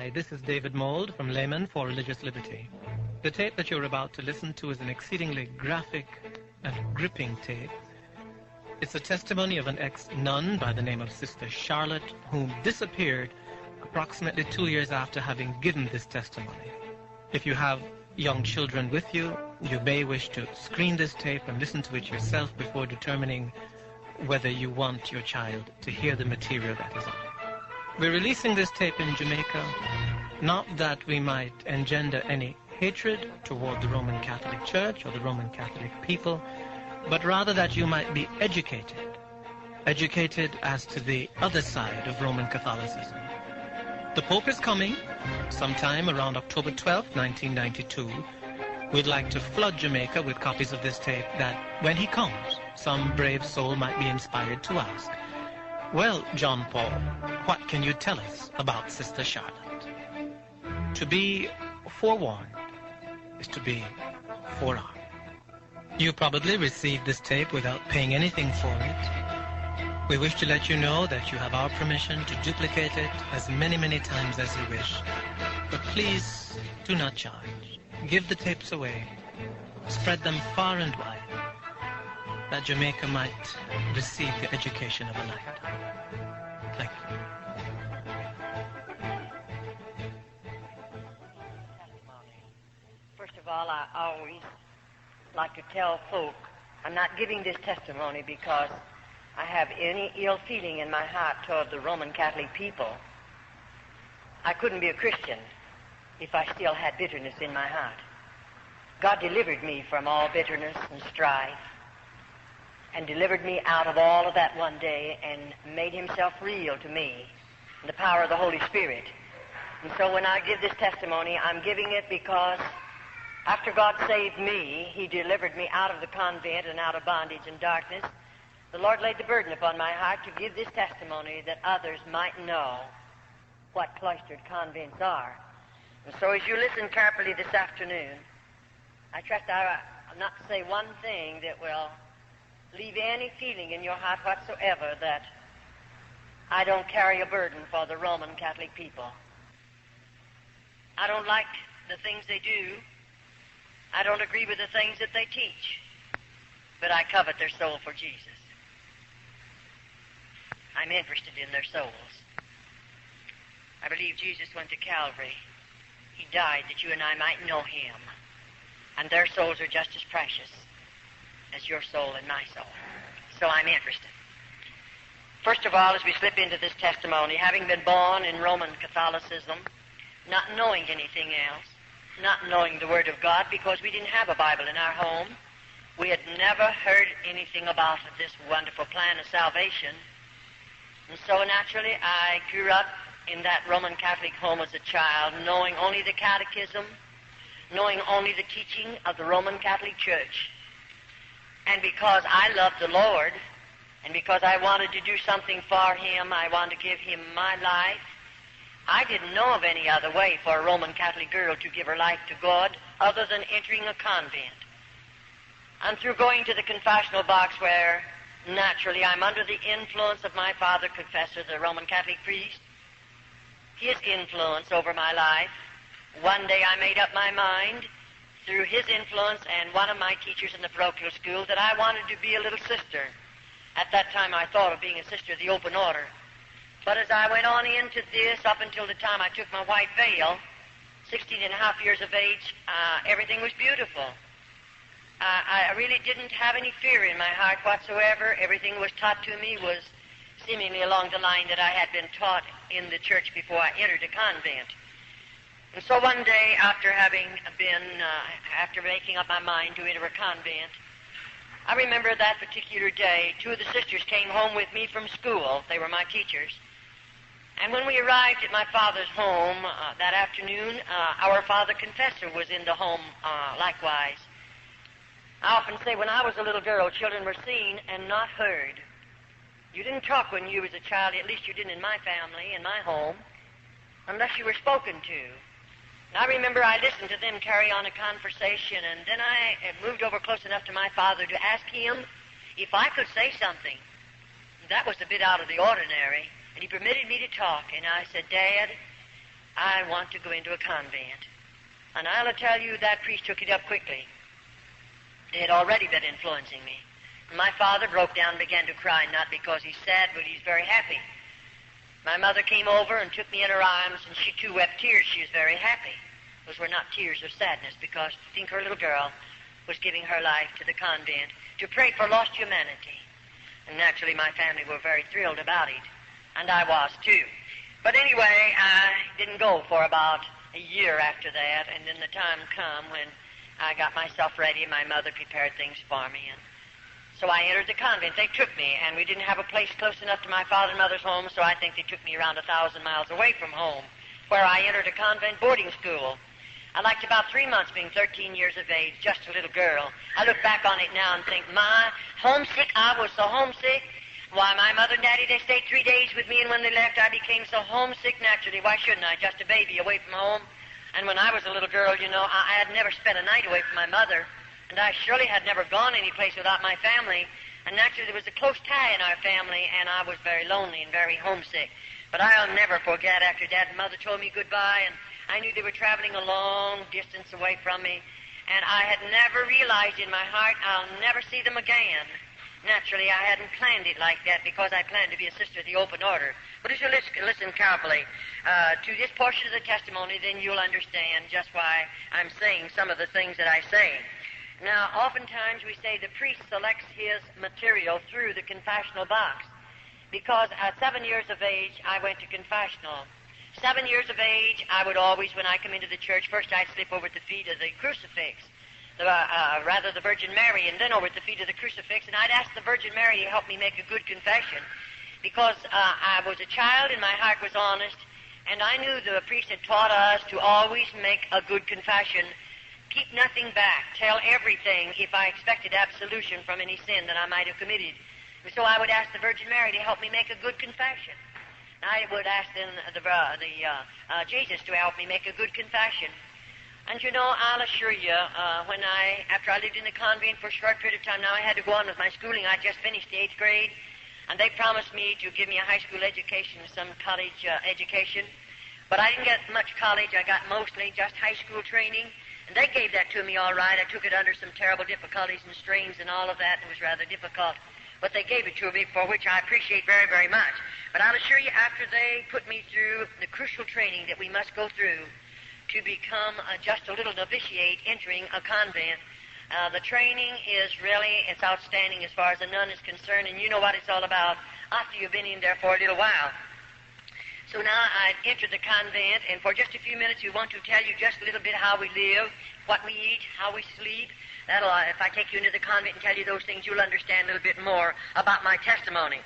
Hi, this is David Mould from Laymen for Religious Liberty. The tape that you're about to listen to is an exceedingly graphic and gripping tape. It's a testimony of an ex-nun by the name of Sister Charlotte, whom disappeared approximately 2 years after having given this testimony. If you have young children with you, you may wish to screen this tape and listen to it yourself before determining whether you want your child to hear the material that is on it. We're releasing this tape in Jamaica, not that we might engender any hatred toward the Roman Catholic Church or the Roman Catholic people, but rather that you might be educated as to the other side of Roman Catholicism. The Pope is coming sometime around October 12th, 1992. We'd like to flood Jamaica with copies of this tape that when he comes, some brave soul might be inspired to ask, well, John Paul, what can you tell us about Sister Charlotte? To be forewarned is to be forearmed. You probably received this tape without paying anything for it. We wish to let you know that you have our permission to duplicate it as many times as you wish. But please do not charge. Give the tapes away. Spread them far and wide, that Jamaica might receive the education of a lifetime. Thank you. First of all, I always like to tell folk I'm not giving this testimony because I have any ill feeling in my heart toward the Roman Catholic people. I couldn't be a Christian if I still had bitterness in my heart. God delivered me from all bitterness and strife and delivered me out of all of that one day and made himself real to me in the power of the Holy Spirit. And so when I give this testimony, I'm giving it because after God saved me, he delivered me out of the convent and out of bondage and darkness. The Lord laid the burden upon my heart to give this testimony that others might know what cloistered convents are. And so as you listen carefully this afternoon, I trust I'll not say one thing that will leave any feeling in your heart whatsoever that I don't carry a burden for the Roman Catholic people. I don't like the things they do. I don't agree with the things that they teach. But I covet their soul for Jesus. I'm interested in their souls. I believe Jesus went to Calvary. He died that you and I might know him. And their souls are just as precious as your soul and my soul. So I'm interested. First of all, as we slip into this testimony, having been born in Roman Catholicism, not knowing anything else, not knowing the Word of God because we didn't have a Bible in our home, we had never heard anything about this wonderful plan of salvation. And so naturally, I grew up in that Roman Catholic home as a child, knowing only the catechism, knowing only the teaching of the Roman Catholic Church. And because I loved the Lord, and because I wanted to do something for him, I wanted to give him my life, I didn't know of any other way for a Roman Catholic girl to give her life to God other than entering a convent. And through going to the confessional box where, naturally, I'm under the influence of my father confessor, the Roman Catholic priest, his influence over my life, one day I made up my mind through his influence and one of my teachers in the parochial school that I wanted to be a little sister. At that time I thought of being a sister of the open order. But as I went on into this, up until the time I took my white veil, 16 and a half years of age, everything was beautiful. I really didn't have any fear in my heart whatsoever. Everything was taught to me was seemingly along the line that I had been taught in the church before I entered a convent. And so one day, after making up my mind to enter a convent, I remember that particular day, two of the sisters came home with me from school. They were my teachers. And when we arrived at my father's home that afternoon, our father confessor was in the home likewise. I often say when I was a little girl, children were seen and not heard. You didn't talk when you was a child, at least you didn't in my family, in my home, unless you were spoken to. And I remember I listened to them carry on a conversation, and then I moved over close enough to my father to ask him if I could say something. That was a bit out of the ordinary, and he permitted me to talk. And I said, Dad, I want to go into a convent. And I'll tell you, that priest took it up quickly. It had already been influencing me. And my father broke down and began to cry, not because he's sad, but he's very happy. My mother came over and took me in her arms, and she too wept tears. She was very happy. Those were not tears of sadness, because to think her little girl was giving her life to the convent to pray for lost humanity. And naturally, my family were very thrilled about it, and I was too. But anyway, I didn't go for about a year after that, and then the time come when I got myself ready, and my mother prepared things for me, and so I entered the convent. They took me, and we didn't have a place close enough to my father and mother's home, so I think they took me around 1,000 miles away from home, where I entered a convent boarding school. I liked about 3 months being 13 years of age, just a little girl. I look back on it now and think, my, homesick, I was so homesick. Why, my mother and daddy, they stayed 3 days with me, and when they left, I became so homesick naturally. Why shouldn't I? Just a baby away from home. And when I was a little girl, you know, I had never spent a night away from my mother, and I surely had never gone any place without my family. And naturally, there was a close tie in our family, and I was very lonely and very homesick. But I'll never forget after Dad and Mother told me goodbye, and I knew they were traveling a long distance away from me, and I had never realized in my heart I'll never see them again. Naturally, I hadn't planned it like that because I planned to be a sister of the open order. But if you listen carefully to this portion of the testimony, then you'll understand just why I'm saying some of the things that I say. Now, oftentimes we say the priest selects his material through the confessional box, because at 7 years of age, I went to confessional. 7 years of age, I would always, when I come into the church, first I'd slip over at the feet of the crucifix, the Virgin Mary, and then over at the feet of the crucifix, and I'd ask the Virgin Mary to help me make a good confession, because I was a child and my heart was honest, and I knew the priest had taught us to always make a good confession, keep nothing back, tell everything if I expected absolution from any sin that I might have committed. And so I would ask the Virgin Mary to help me make a good confession. I would ask then Jesus to help me make a good confession. And you know, I'll assure you, after I lived in the convent for a short period of time, now I had to go on with my schooling. I just finished the 8th grade, and they promised me to give me a high school education, some college education. But I didn't get much college. I got mostly just high school training, and they gave that to me all right. I took it under some terrible difficulties and strains and all of that, and it was rather difficult. But they gave it to me, for which I appreciate very, very much. But I'll assure you, after they put me through the crucial training that we must go through to become just a little novitiate entering a convent, the training is really, it's outstanding as far as a nun is concerned, and you know what it's all about after you've been in there for a little while. So now I've entered the convent, and for just a few minutes we want to tell you just a little bit how we live, what we eat, how we sleep. If I take you into the convent and tell you those things, you'll understand a little bit more about my testimony.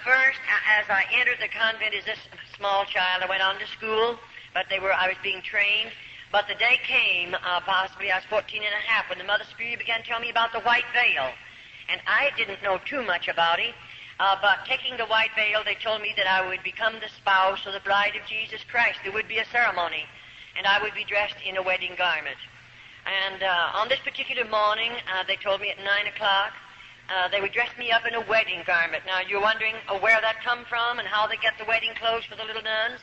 First, as I entered the convent as this small child, I went on to school, but I was being trained. But the day came, possibly I was 14 and a half, when the Mother Superior began to tell me about the white veil. And I didn't know too much about it, but taking the white veil, they told me that I would become the spouse or the bride of Jesus Christ. There would be a ceremony, and I would be dressed in a wedding garment. And on this particular morning, they told me at 9 o'clock, they would dress me up in a wedding garment. Now, you're wondering where that come from and how they get the wedding clothes for the little nuns.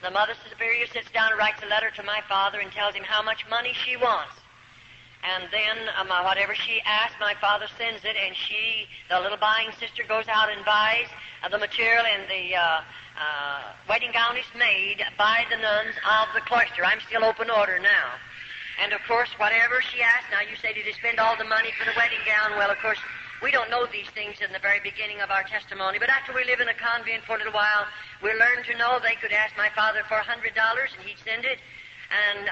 The Mother Superior sits down and writes a letter to my father and tells him how much money she wants. And then whatever she asks, my father sends it, and the little buying sister, goes out and buys the material, and the wedding gown is made by the nuns of the cloister. I'm still open order now. And, of course, whatever she asks, now you say, did you spend all the money for the wedding gown? Well, of course, we don't know these things in the very beginning of our testimony, but after we live in a convent for a little while, we learn to know they could ask my father for $100, and he'd send it. And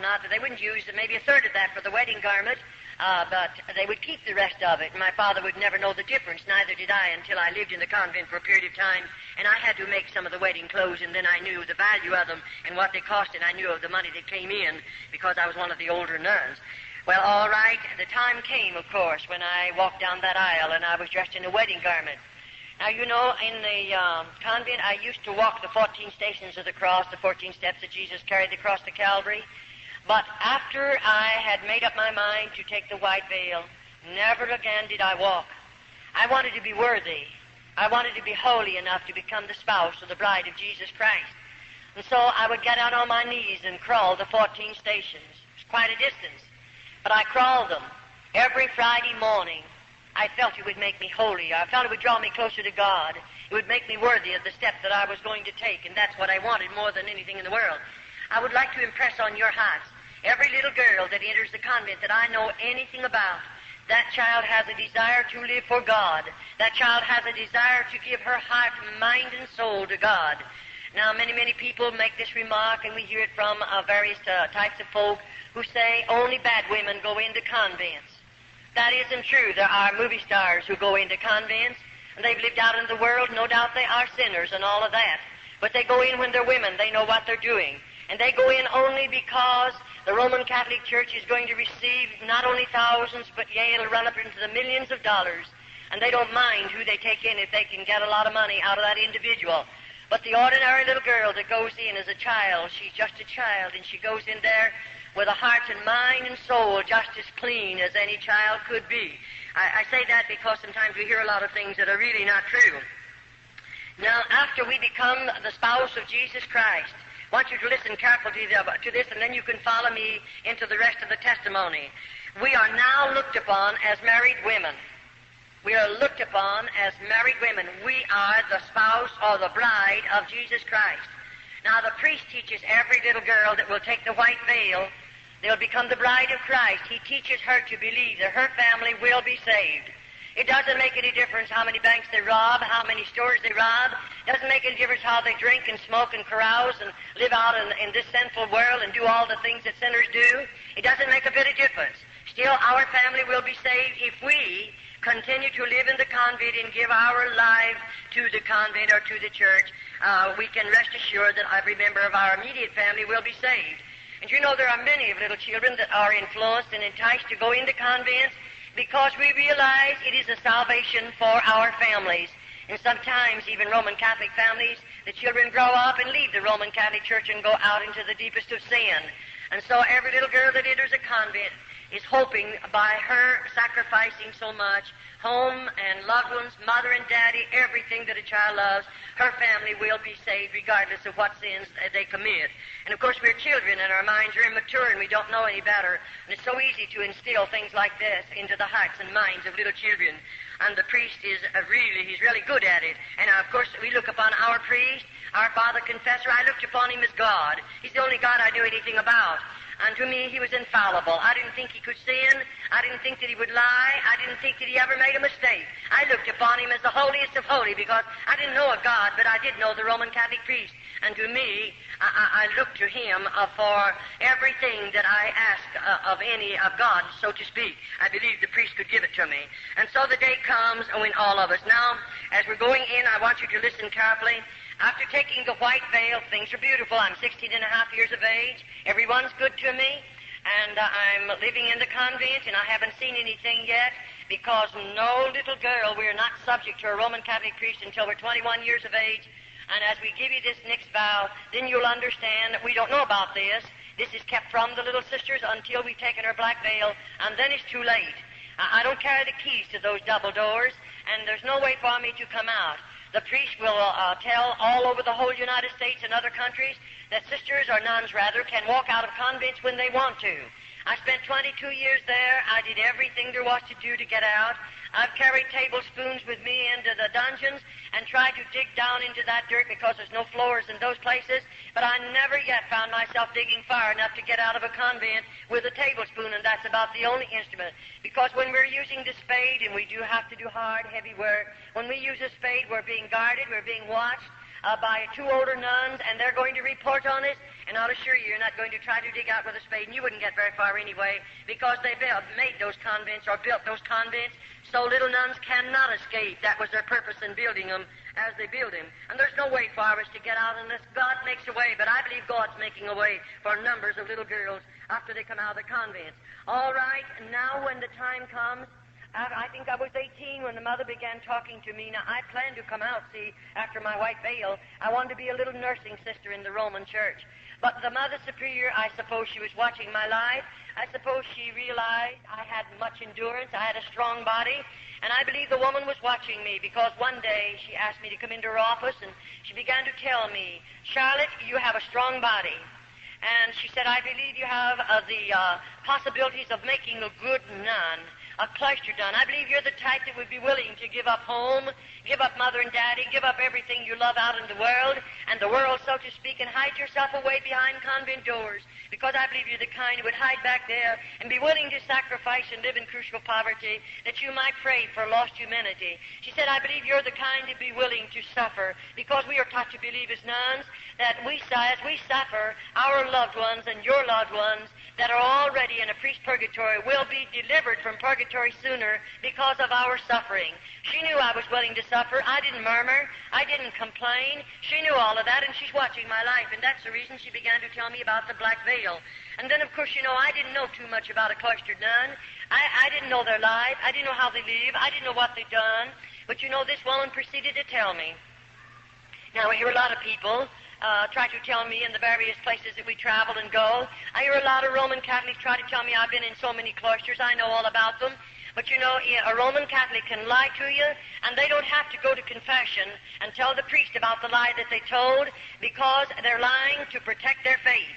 not that they wouldn't use maybe a third of that for the wedding garment, but they would keep the rest of it. And my father would never know the difference, neither did I, until I lived in the convent for a period of time, and I had to make some of the wedding clothes, and then I knew the value of them and what they cost, and I knew of the money that came in because I was one of the older nuns. Well, all right, the time came, of course, when I walked down that aisle, and I was dressed in a wedding garment. Now, you know, in the convent, I used to walk the 14 stations of the cross, the 14 steps that Jesus carried across the Calvary. But after I had made up my mind to take the white veil, never again did I walk. I wanted to be worthy. I wanted to be holy enough to become the spouse or the bride of Jesus Christ. And so I would get out on my knees and crawl the 14 stations. It's quite a distance. But I crawled them every Friday morning. I felt it would make me holier. I felt it would draw me closer to God. It would make me worthy of the step that I was going to take, and that's what I wanted more than anything in the world. I would like to impress on your hearts, every little girl that enters the convent that I know anything about, that child has a desire to live for God. That child has a desire to give her heart, mind, and soul to God. Now, many people make this remark, and we hear it from various types of folk who say only bad women go into convents. That isn't true. There are movie stars who go into convents, and they've lived out in the world. No doubt they are sinners and all of that. But they go in when they're women. They know what they're doing. And they go in only because the Roman Catholic Church is going to receive not only thousands, but yea, it'll run up into the millions of dollars. And they don't mind who they take in if they can get a lot of money out of that individual. But the ordinary little girl that goes in as a child, she's just a child, and she goes in there with a heart and mind and soul just as clean as any child could be. I say that because sometimes we hear a lot of things that are really not true. Now, after we become the spouse of Jesus Christ, I want you to listen carefully to this, and then you can follow me into the rest of the testimony. We are now looked upon as married women. We are looked upon as married women. We are the spouse or the bride of Jesus Christ. Now, the priest teaches every little girl that will take the white veil, they'll become the bride of Christ. He teaches her to believe that her family will be saved. It doesn't make any difference how many banks they rob, how many stores they rob. It doesn't make any difference how they drink and smoke and carouse and live out in this sinful world and do all the things that sinners do. It doesn't make a bit of difference. Still, our family will be saved if we continue to live in the convent and give our lives to the convent or to the church. We can rest assured that every member of our immediate family will be saved. And you know, there are many of little children that are influenced and enticed to go into convents because we realize it is a salvation for our families. And sometimes, even Roman Catholic families, the children grow up and leave the Roman Catholic Church and go out into the deepest of sin. And so every little girl that enters a convent is hoping by her sacrificing so much, home and loved ones, mother and daddy, everything that a child loves, her family will be saved regardless of what sins they commit. And of course, we're children and our minds are immature and we don't know any better. And it's so easy to instill things like this into the hearts and minds of little children. And the priest is he's really good at it. And of course, we look upon our priest, our father confessor. I looked upon him as God. He's the only God I knew anything about. And to me, he was infallible. I didn't think he could sin. I didn't think that he would lie. I didn't think that he ever made a mistake. I looked upon him as the holiest of holy because I didn't know a God, but I did know the Roman Catholic priest. And to me, I looked to him for everything that I asked of God, so to speak. I believed the priest could give it to me. And so the day comes when all of us. Now, as we're going in, I want you to listen carefully. After taking the white veil, things are beautiful. I'm 16 and a half years of age. Everyone's good to me. And I'm living in the convent, and I haven't seen anything yet because no little girl, we're not subject to a Roman Catholic priest until we're 21 years of age. And as we give you this next vow, then you'll understand that we don't know about this. This is kept from the little sisters until we've taken our black veil, and then it's too late. I don't carry the keys to those double doors, and there's no way for me to come out. The priest will tell all over the whole United States and other countries that sisters or nuns, rather, can walk out of convents when they want to. I spent 22 years there. I did everything there was to do to get out. I've carried tablespoons with me into the dungeons and tried to dig down into that dirt because there's no floors in those places, but I never yet found myself digging far enough to get out of a convent with a tablespoon, and that's about the only instrument. Because when we're using the spade, and we do have to do hard, heavy work, when we use a spade, we're being guarded, we're being watched by two older nuns, and they're going to report on us, and I'll assure you, you're not going to try to dig out with a spade, and you wouldn't get very far anyway, because they made those convents or built those convents so little nuns cannot escape. That was their purpose in building them as they build them. And there's no way for us to get out unless God makes a way, but I believe God's making a way for numbers of little girls after they come out of the convents. All right, now when the time comes, I think I was 18 when the mother began talking to me. Now, I planned to come out, see, after my white veil. I wanted to be a little nursing sister in the Roman Church. But the Mother Superior, I suppose she was watching my life. I suppose she realized I had much endurance, I had a strong body, and I believe the woman was watching me because one day she asked me to come into her office and she began to tell me, Charlotte, you have a strong body. And she said, I believe you have the possibilities of making a good nun, a cloister nun. I believe you're the type that would be willing to give up home, give up mother and daddy, give up everything you love out in the world, so to speak, and hide yourself away behind convent doors. Because I believe you're the kind who would hide back there and be willing to sacrifice and live in crucial poverty that you might pray for lost humanity. She said, I believe you're the kind to be willing to suffer because we are taught to believe as nuns that as we suffer, our loved ones and your loved ones that are already in a priest purgatory will be delivered from purgatory sooner because of our suffering. She knew I was willing to suffer. I didn't murmur. I didn't complain. She knew all of that, and she's watching my life, and that's the reason she began to tell me about the black veil. And then, of course, I didn't know too much about a cloistered nun. I didn't know their life. I didn't know how they live. I didn't know what they'd done. But, this woman proceeded to tell me. Now, I hear a lot of people try to tell me in the various places that we travel and go. I hear a lot of Roman Catholics try to tell me I've been in so many cloisters. I know all about them. But, a Roman Catholic can lie to you, and they don't have to go to confession and tell the priest about the lie that they told because they're lying to protect their faith.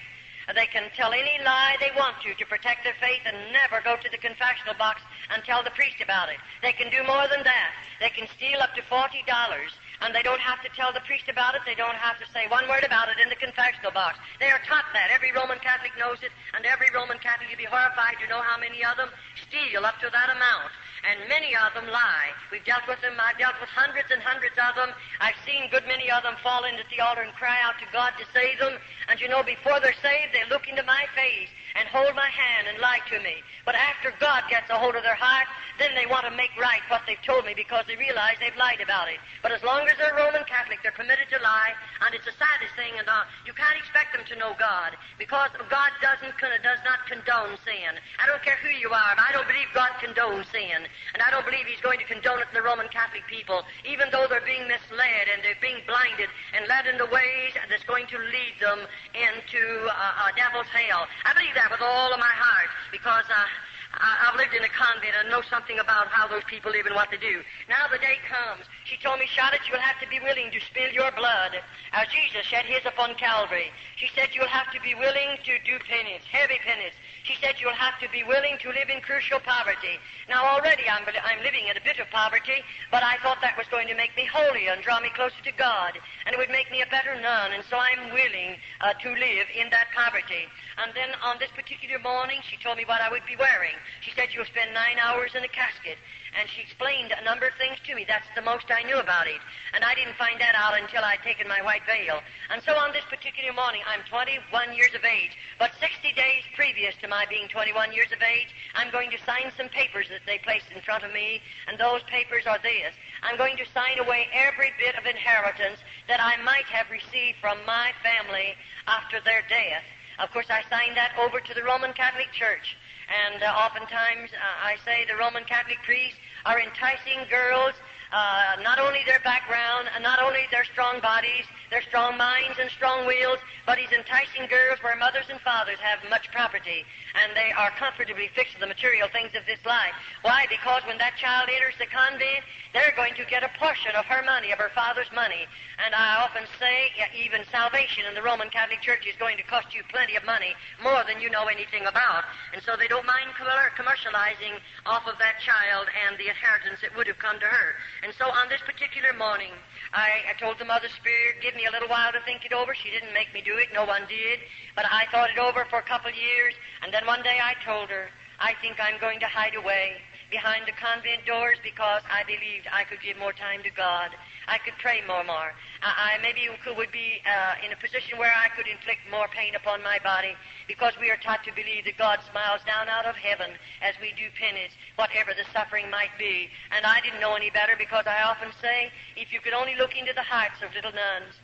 They can tell any lie they want to protect their faith and never go to the confessional box and tell the priest about it. They can do more than that. They can steal up to $40, and they don't have to tell the priest about it. They don't have to say one word about it in the confessional box. They are taught that. Every Roman Catholic knows it, and every Roman Catholic, you'd be horrified to know how many of them steal up to that amount. And many of them lie. We've dealt with them. I've dealt with hundreds and hundreds of them. I've seen good many of them fall into the altar and cry out to God to save them. And before they're saved, they look into my face and hold my hand and lie to me. But after God gets a hold of their heart, then they want to make right what they've told me because they realize they've lied about it. But as long as they're Roman Catholic, they're permitted to lie, and it's the saddest thing, and you can't expect them to know God because God does not condone sin. I don't care who you are, but I don't believe God condones sin. And I don't believe he's going to condone it in the Roman Catholic people, even though they're being misled and they're being blinded and led in the ways that's going to lead them into a devil's hell. I believe that with all of my heart because I've lived in a convent and know something about how those people live and what they do. Now the day comes. She told me, Charlotte, you'll have to be willing to spill your blood as Jesus shed his upon Calvary. She said you'll have to be willing to do penance, heavy penance. She said you'll have to be willing to live in crucial poverty. Now already I'm living in a bit of poverty, but I thought that was going to make me holier and draw me closer to God, and it would make me a better nun, and so I'm willing to live in that poverty. And then on this particular morning, she told me what I would be wearing. She said you'll spend 9 hours in a casket, and she explained a number of things to me. That's the most I knew about it, and I didn't find that out until I'd taken my white veil. And so on this particular morning, I'm 21 years of age, but 60 days previous to my being 21 years of age, I'm going to sign some papers that they placed in front of me, and those papers are this. I'm going to sign away every bit of inheritance that I might have received from my family after their death. Of course, I signed that over to the Roman Catholic Church. And oftentimes, I say the Roman Catholic priests are enticing girls, not only their background, and not only their strong bodies, their strong minds and strong wills, but he's enticing girls where mothers and fathers have much property, and they are comfortably fixed to the material things of this life. Why? Because when that child enters the convent, they're going to get a portion of her money, of her father's money. And I often say, even salvation in the Roman Catholic Church is going to cost you plenty of money, more than you know anything about. And so they don't mind commercializing off of that child and the inheritance that would have come to her. And so on this particular morning, I told the Mother Spirit, give me a little while to think it over. She didn't make me do it. No one did. But I thought it over for a couple of years, and then one day I told her, I think I'm going to hide away behind the convent doors because I believed I could give more time to God. I could pray more. I maybe would be in a position where I could inflict more pain upon my body because we are taught to believe that God smiles down out of heaven as we do penance, whatever the suffering might be. And I didn't know any better because I often say, if you could only look into the hearts of little nuns,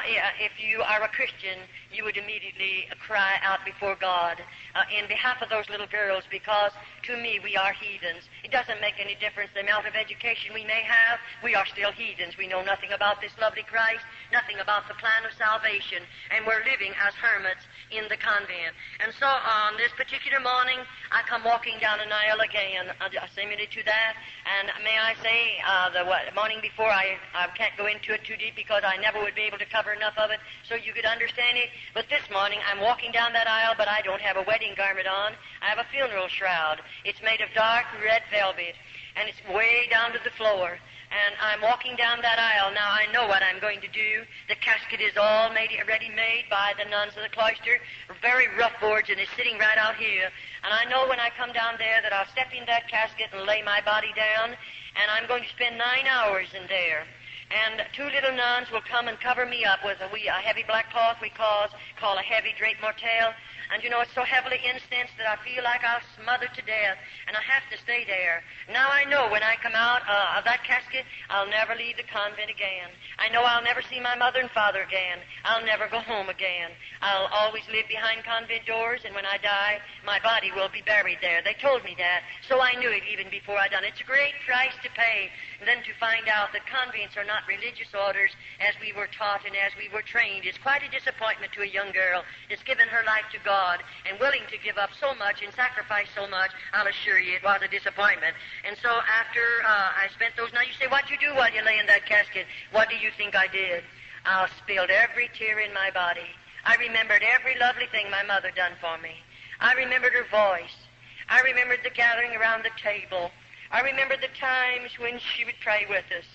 if you are a Christian, you would immediately cry out before God in behalf of those little girls, because to me we are heathens. It doesn't make any difference the amount of education we may have. We are still heathens. We know nothing about this lovely Christ, nothing about the plan of salvation, and we're living as hermits in the convent. And so on this particular morning, I come walking down an aisle again, similar to that, and may I say, the morning before, I can't go into it too deep because I never would be able to cover enough of it so you could understand it. But this morning, I'm walking down that aisle, but I don't have a wedding garment on. I have a funeral shroud. It's made of dark red velvet, and it's way down to the floor. And I'm walking down that aisle. Now, I know what I'm going to do. The casket is all ready made by the nuns of the cloister, very rough boards, and it's sitting right out here. And I know when I come down there that I'll step in that casket and lay my body down, and I'm going to spend 9 hours in there. And 2 little nuns will come and cover me up with a heavy black cloth we call a heavy drape mortelle. And you know, it's so heavily incensed that I feel like I'll smother to death, and I have to stay there. Now I know when I come out of that casket, I'll never leave the convent again. I know I'll never see my mother and father again. I'll never go home again. I'll always live behind convent doors, and when I die, my body will be buried there. They told me that, so I knew it even before I done it. It's a great price to pay, and then to find out that convents are not religious orders as we were taught and as we were trained. It's quite a disappointment to a young girl that's given her life to God and willing to give up so much and sacrifice so much. I'll assure you it was a disappointment. And so after I spent those nights, you say, what you do while you lay in that casket? What do you think I did? I spilled every tear in my body. I remembered every lovely thing my mother done for me. I remembered her voice. I remembered the gathering around the table. I remembered the times when she would pray with us.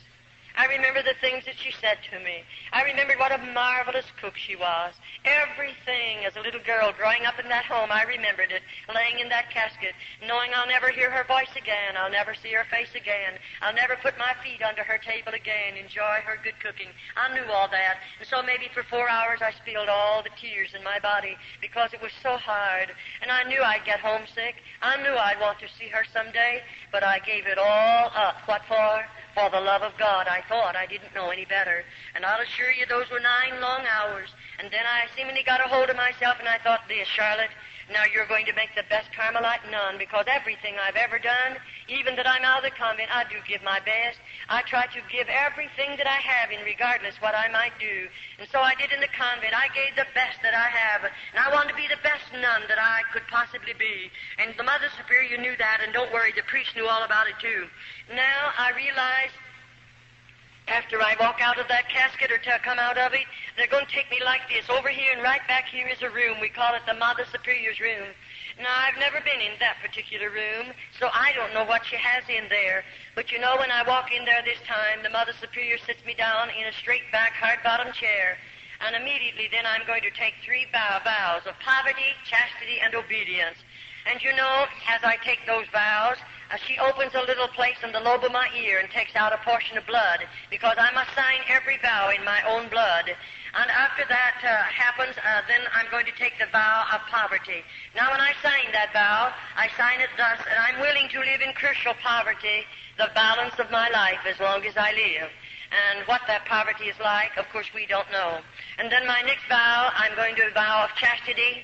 I remember the things that she said to me. I remembered what a marvelous cook she was. Everything as a little girl growing up in that home, I remembered it, laying in that casket, knowing I'll never hear her voice again. I'll never see her face again. I'll never put my feet under her table again, enjoy her good cooking. I knew all that. And so maybe for 4 hours I spilled all the tears in my body because it was so hard. And I knew I'd get homesick. I knew I'd want to see her someday, but I gave it all up. What for? For the love of God. I thought I didn't know any better. And I'll assure you those were 9 long hours. And then I seemingly got a hold of myself, and I thought, this, Charlotte, now you're going to make the best Carmelite nun, because everything I've ever done, even that I'm out of the convent, I do give my best. I try to give everything that I have in regardless what I might do. And so I did in the convent. I gave the best that I have. And I wanted to be the best nun that I could possibly be. And the Mother Superior knew that, and don't worry, the priest knew all about it too. Now I realize after I walk out of that casket or to come out of it, they're going to take me like this. Over here and right back here is a room. We call it the Mother Superior's room. Now, I've never been in that particular room, so I don't know what she has in there. But you know, when I walk in there this time, the Mother Superior sits me down in a straight-back, hard-bottom chair. And immediately then I'm going to take 3 vows of poverty, chastity, and obedience. And you know, as I take those vows, she opens a little place in the lobe of my ear and takes out a portion of blood, because I must sign every vow in my own blood. And after that happens, then I'm going to take the vow of poverty. Now, when I sign that vow, I sign it thus, and I'm willing to live in crucial poverty the balance of my life as long as I live. And what that poverty is like, of course, we don't know. And then my next vow, I'm going to vow of chastity.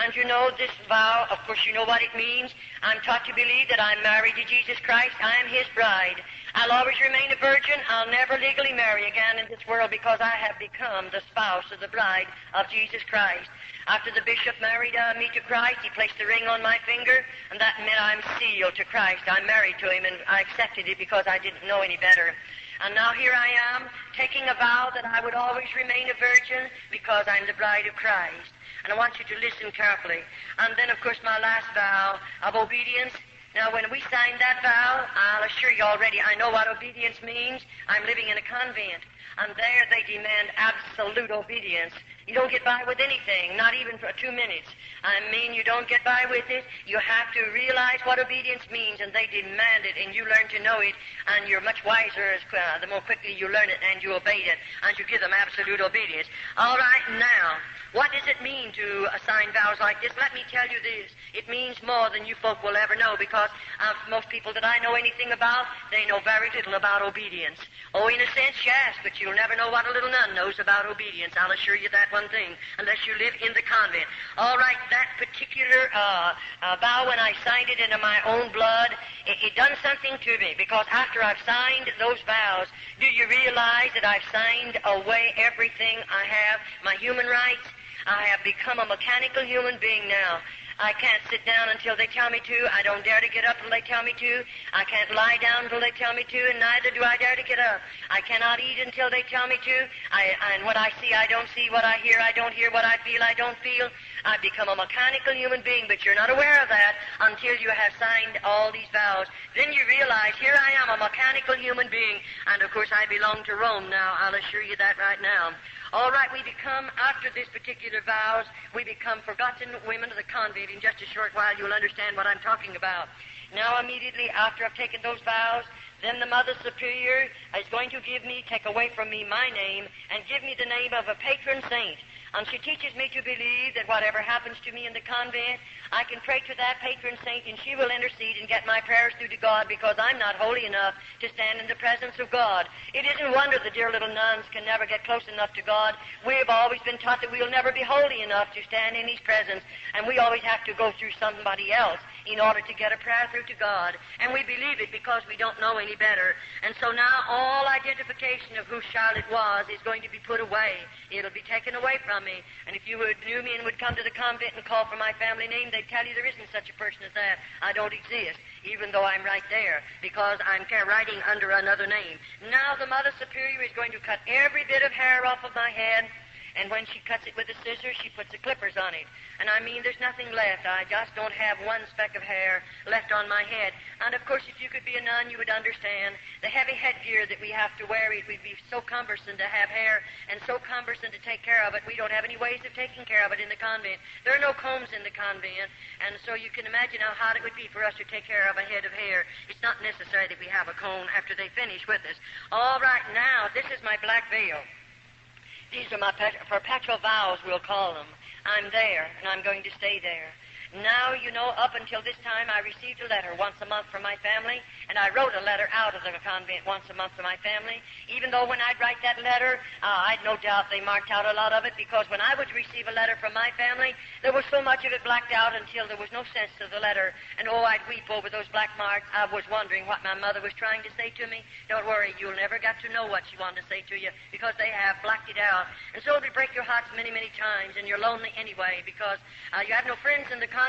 And you know, this vow, of course, you know what it means. I'm taught to believe that I'm married to Jesus Christ. I am his bride. I'll always remain a virgin. I'll never legally marry again in this world, because I have become the spouse of the bride of Jesus Christ. After the bishop married me to Christ, he placed the ring on my finger, and that meant I'm sealed to Christ. I'm married to him, and I accepted it because I didn't know any better. And now here I am, taking a vow that I would always remain a virgin because I'm the bride of Christ. And I want you to listen carefully. And then, of course, my last vow of obedience. Now, when we sign that vow, I'll assure you already, I know what obedience means. I'm living in a convent. And there they demand absolute obedience. You don't get by with anything, not even for 2 minutes. I mean, you don't get by with it. You have to realize what obedience means, and they demand it, and you learn to know it, and you're much wiser the more quickly you learn it and you obey it, and you give them absolute obedience. All right, now, what does it mean to assign vows like this? Let me tell you this. It means more than you folk will ever know, because most people that I know anything about, they know very little about obedience. Oh, in a sense, yes, but you'll never know what a little nun knows about obedience. I'll assure you that one thing, unless you live in the convent. All right, that particular vow, when I signed it into my own blood, it done something to me, because after I've signed those vows, do you realize that I've signed away everything I have, my human rights? I have become a mechanical human being now. I can't sit down until they tell me to. I don't dare to get up until they tell me to. I can't lie down until they tell me to, and neither do I dare to get up. I cannot eat until they tell me to. And what I see, I don't see. What I don't hear. What I don't feel. I've become a mechanical human being, but you're not aware of that until you have signed all these vows. Then you realize, here I am, a mechanical human being, and of course I belong to Rome now. I'll assure you that right now. All right, we become, after this particular vows, we become forgotten women of the convent. In just a short while, you'll understand what I'm talking about. Now, immediately after I've taken those vows, then the Mother Superior is going to take away from me my name, and give me the name of a patron saint. And she teaches me to believe that whatever happens to me in the convent, I can pray to that patron saint, and she will intercede and get my prayers through to God, because I'm not holy enough to stand in the presence of God. It isn't wonder the dear little nuns can never get close enough to God. We've always been taught that we'll never be holy enough to stand in His presence, and we always have to go through somebody else in order to get a prayer through to God. And we believe it because we don't know any better. And so now all identification of who Charlotte was is going to be put away. It'll be taken away from me. And if you knew me and would come to the convent and call for my family name, they'd tell you there isn't such a person as that. I don't exist, even though I'm right there, because I'm writing under another name. Now the Mother Superior is going to cut every bit of hair off of my head, and when she cuts it with a scissors, she puts the clippers on it. And I mean, there's nothing left. I just don't have one speck of hair left on my head. And of course, if you could be a nun, you would understand the heavy headgear that we have to wear. It would be so cumbersome to have hair and so cumbersome to take care of it. We don't have any ways of taking care of it in the convent. There are no combs in the convent, and so you can imagine how hard it would be for us to take care of a head of hair. It's not necessary that we have a comb after they finish with us. All right, now, this is my black veil. These are my perpetual vows, we'll call them. I'm there, and I'm going to stay there. Now, you know, up until this time, I received a letter once a month from my family, and I wrote a letter out of the convent once a month to my family, even though when I'd write that letter, I'd no doubt they marked out a lot of it, because when I would receive a letter from my family, there was so much of it blacked out until there was no sense to the letter, and oh, I'd weep over those black marks. I was wondering what my mother was trying to say to me. Don't worry, you'll never get to know what she wanted to say to you, because they have blacked it out. And so it would break your hearts many, many times, and you're lonely anyway, because you have no friends in the convent.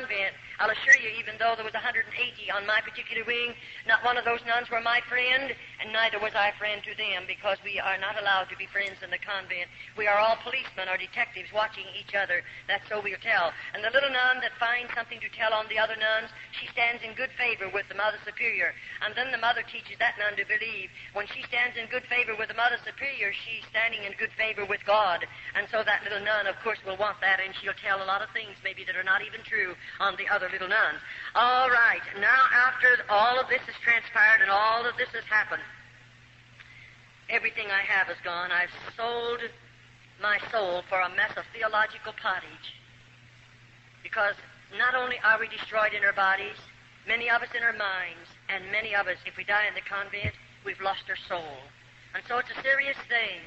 I'll assure you, even though there was 180 on my particular wing, not one of those nuns were my friend, and neither was I friend to them, because we are not allowed to be friends in the convent. We are all policemen or detectives watching each other. That's so we'll tell. And the little nun that finds something to tell on the other nuns, she stands in good favor with the Mother Superior. And then the mother teaches that nun to believe. When she stands in good favor with the Mother Superior, she's standing in good favor with God. And so that little nun, of course, will want that, and she'll tell a lot of things maybe that are not even true on the other little nuns. All right, now after all of this has transpired and all of this has happened, everything I have is gone. I've sold my soul for a mess of theological pottage, because not only are we destroyed in our bodies, many of us in our minds, and many of us, if we die in the convent, we've lost our soul. And so it's a serious thing.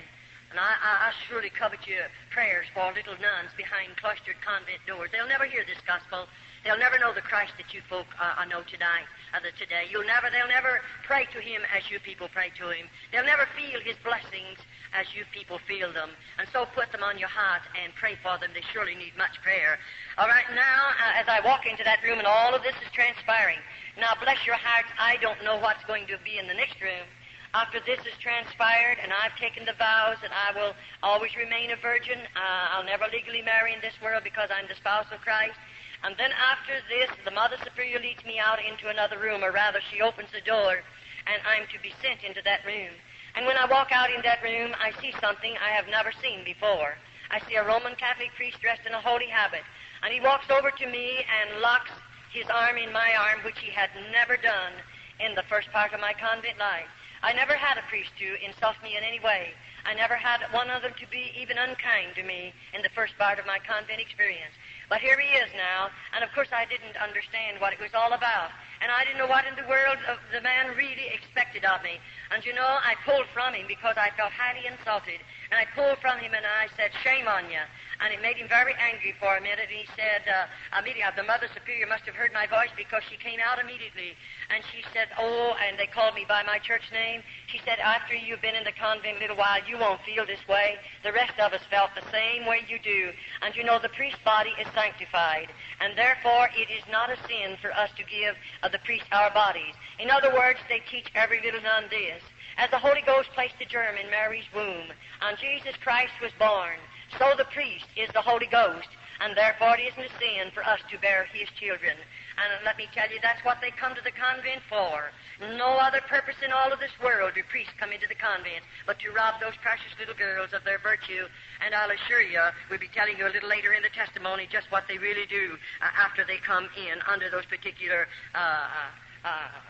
And I surely covet your prayers for little nuns behind cloistered convent doors. They'll never hear this gospel. They'll never know the Christ that you folk know today. They'll never pray to Him as you people pray to Him. They'll never feel His blessings as you people feel them. And so put them on your heart and pray for them. They surely need much prayer. All right, now, as I walk into that room and all of this is transpiring, now bless your hearts, I don't know what's going to be in the next room. After this is transpired and I've taken the vows that I will always remain a virgin, I'll never legally marry in this world because I'm the spouse of Christ. And then after this, the Mother Superior leads me out into another room, or rather she opens the door, and I'm to be sent into that room. And when I walk out in that room, I see something I have never seen before. I see a Roman Catholic priest dressed in a holy habit, and he walks over to me and locks his arm in my arm, which he had never done in the first part of my convent life. I never had a priest to insult me in any way. I never had one of them to be even unkind to me in the first part of my convent experience. But here he is now, and of course I didn't understand what it was all about. And I didn't know what in the world the man really expected of me. And you know, I pulled from him because I felt highly insulted. And I pulled from him and I said, "Shame on you." And it made him very angry for a minute. And he said, immediately, the Mother Superior must have heard my voice because she came out immediately. And she said, "Oh," and they called me by my church name. She said, "After you've been in the convent a little while, you won't feel this way. The rest of us felt the same way you do. And you know, the priest's body is sanctified. And therefore, it is not a sin for us to give the priest our bodies." In other words, they teach every little nun this. As the Holy Ghost placed the germ in Mary's womb, and Jesus Christ was born, so the priest is the Holy Ghost, and therefore it isn't a sin for us to bear his children. And let me tell you, that's what they come to the convent for. No other purpose in all of this world do priests come into the convent but to rob those precious little girls of their virtue. And I'll assure you, we'll be telling you a little later in the testimony just what they really do after they come in under those particular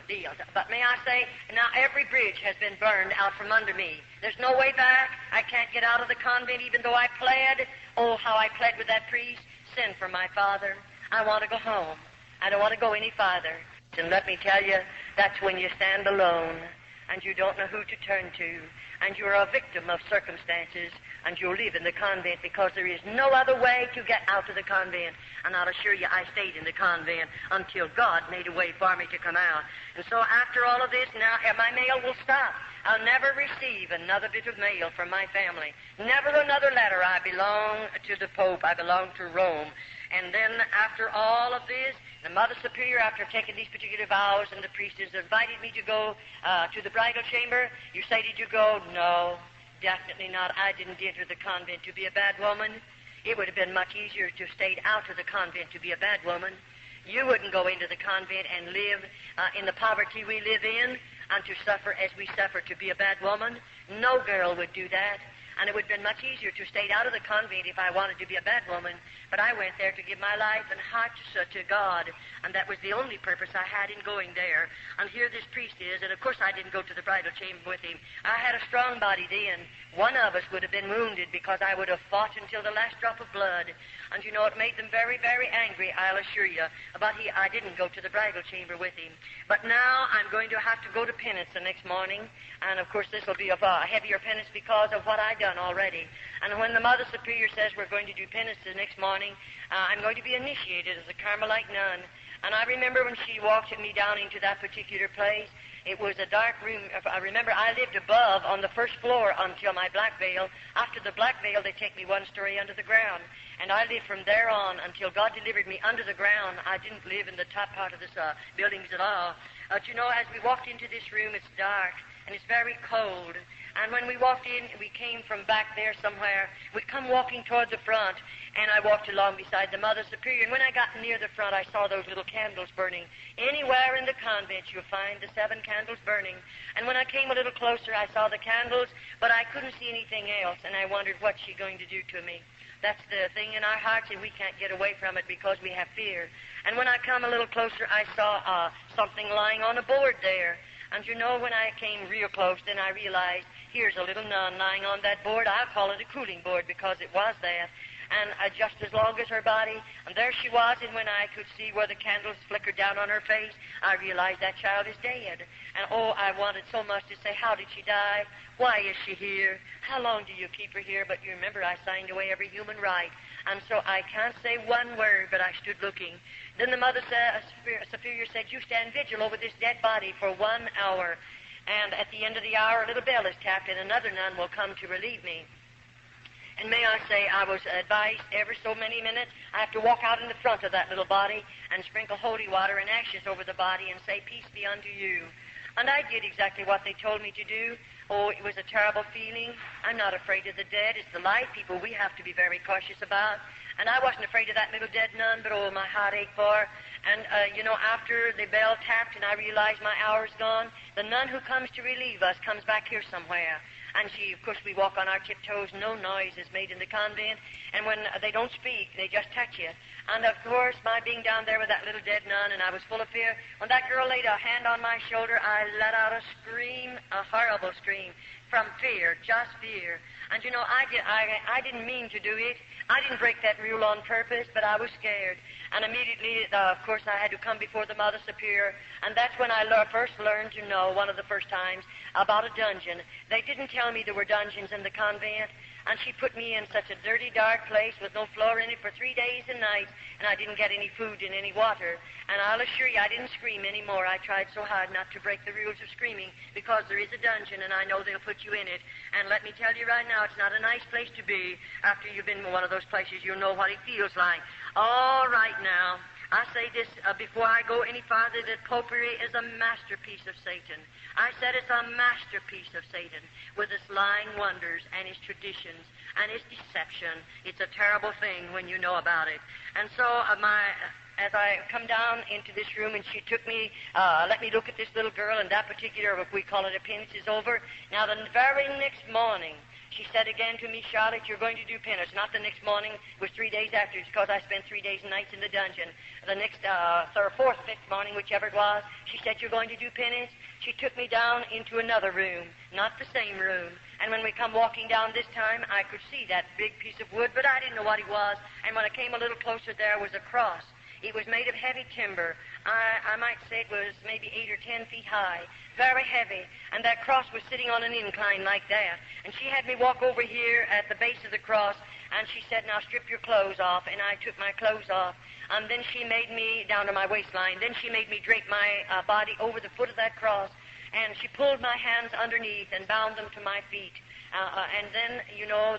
deals. But may I say, now every bridge has been burned out from under me. There's no way back. I can't get out of the convent even though I pled. Oh, how I pled with that priest. Send for my father. I want to go home. I don't want to go any farther. And let me tell you, that's when you stand alone and you don't know who to turn to, and you're a victim of circumstances, and you live in the convent because there is no other way to get out of the convent. And I'll assure you, I stayed in the convent until God made a way for me to come out. And so after all of this, now my mail will stop. I'll never receive another bit of mail from my family. Never another letter. I belong to the Pope. I belong to Rome. And then after all of this, the Mother Superior, after taking these particular vows, and the priestess invited me to go to the bridal chamber. You say, "Did you go?" No, definitely not. I didn't enter the convent to be a bad woman. It would have been much easier to stay out of the convent to be a bad woman. You wouldn't go into the convent and live in the poverty we live in and to suffer as we suffer to be a bad woman. No girl would do that. And it would have been much easier to stay out of the convent if I wanted to be a bad woman. But I went there to give my life and heart to God, and that was the only purpose I had in going there. And here this priest is, and of course I didn't go to the bridal chamber with him. I had a strong body then. One of us would have been wounded because I would have fought until the last drop of blood. And you know, it made them very, very angry, I'll assure you. But I didn't go to the bridal chamber with him. But now I'm going to have to go to penance the next morning. And of course this will be a heavier penance because of what I've done already. And when the Mother Superior says we're going to do penance the next morning, I'm going to be initiated as a Carmelite nun. And I remember when she walked me down into that particular place, it was a dark room. I remember I lived above on the first floor until my black veil. After the black veil, they take me one story under the ground. And I lived from there on until God delivered me under the ground. I didn't live in the top part of this buildings at all. But you know, as we walked into this room, it's dark and it's very cold. And when we walked in, we came from back there somewhere. We come walking toward the front, and I walked along beside the Mother Superior. And when I got near the front, I saw those little candles burning. Anywhere in the convent, you'll find the 7 candles burning. And when I came a little closer, I saw the candles, but I couldn't see anything else. And I wondered, what's she going to do to me? That's the thing in our hearts, and we can't get away from it because we have fear. And when I come a little closer, I saw something lying on a board there. And you know, when I came real close, then I realized, here's a little nun lying on that board. I'll call it a cooling board because it was that. And just as long as her body, and there she was, and when I could see where the candles flickered down on her face, I realized that child is dead. And oh, I wanted so much to say, how did she die? Why is she here? How long do you keep her here? But you remember, I signed away every human right. And so I can't say one word, but I stood looking. Then the Mother Superior said, you stand vigil over this dead body for 1 hour. And at the end of the hour, a little bell is tapped, and another nun will come to relieve me. And may I say, I was advised every so many minutes, I have to walk out in the front of that little body and sprinkle holy water and ashes over the body and say, peace be unto you. And I did exactly what they told me to do. Oh, it was a terrible feeling. I'm not afraid of the dead. It's the live people we have to be very cautious about. And I wasn't afraid of that little dead nun, but oh, my heart ached for her. And, you know, after the bell tapped and I realized my hour's gone, the nun who comes to relieve us comes back here somewhere. And of course, we walk on our tiptoes. No noise is made in the convent. And when they don't speak, they just touch you. And of course, my being down there with that little dead nun, and I was full of fear, when that girl laid a hand on my shoulder, I let out a scream, a horrible scream, from fear, just fear. And I didn't mean to do it. I didn't break that rule on purpose, but I was scared. And immediately, of course, I had to come before the Mother Superior, and that's when I first learned to know, one of the first times, about a dungeon. They didn't tell me there were dungeons in the convent, and she put me in such a dirty, dark place with no floor in it for 3 days and nights, and I didn't get any food and any water. And I'll assure you, I didn't scream anymore. I tried so hard not to break the rules of screaming, because there is a dungeon, and I know they'll put you in it. And let me tell you right now, it's not a nice place to be. After you've been in one of those places, you'll know what it feels like. All right now, I say this before I go any farther, that popery is a masterpiece of Satan. I said it's a masterpiece of Satan, with its lying wonders and his traditions and his deception. It's a terrible thing when you know about it. And so as I come down into this room, and she took me, let me look at this little girl, and that particular, we call it a penance, is over. Now, the very next morning, she said again to me, Charlotte, you're going to do penance. Not the next morning, it was 3 days after, because I spent 3 days and nights in the dungeon. The next, fourth, fifth morning, whichever it was, she said, you're going to do penance. She took me down into another room, not the same room. And when we come walking down this time, I could see that big piece of wood, but I didn't know what it was. And when I came a little closer, there was a cross. It was made of heavy timber. I might say it was maybe 8 or 10 feet high, very heavy. And that cross was sitting on an incline like that. And she had me walk over here at the base of the cross, and she said, now strip your clothes off. And I took my clothes off. And then she made me, down to my waistline, then she made me drape my body over the foot of that cross. And she pulled my hands underneath and bound them to my feet. And then,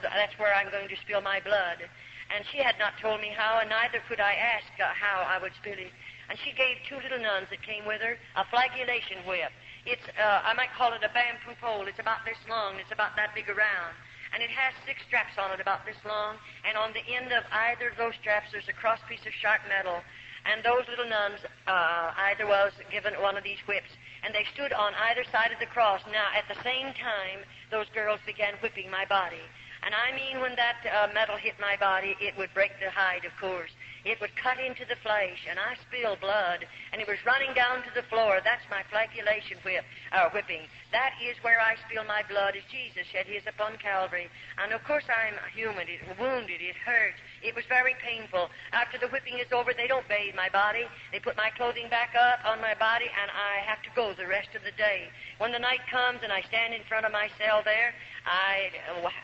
that's where I'm going to spill my blood. And she had not told me how, and neither could I ask how I would spill it. And she gave 2 little nuns that came with her a flagellation whip. It's, I might call it a bamboo pole. It's about this long. It's about that big around. And it has 6 straps on it about this long. And on the end of either of those straps, there's a cross piece of sharp metal. And those little nuns, either was given one of these whips. And they stood on either side of the cross. Now, at the same time, those girls began whipping my body. And I mean, when that metal hit my body, it would break the hide, of course. It would cut into the flesh, and I spilled blood, and it was running down to the floor. That's my flagellation whipping. That is where I spill my blood, as Jesus shed his upon Calvary. And, of course, I'm human. It wounded. It hurt. It was very painful. After the whipping is over, they don't bathe my body. They put my clothing back up on my body, and I have to go the rest of the day. When the night comes and I stand in front of my cell there,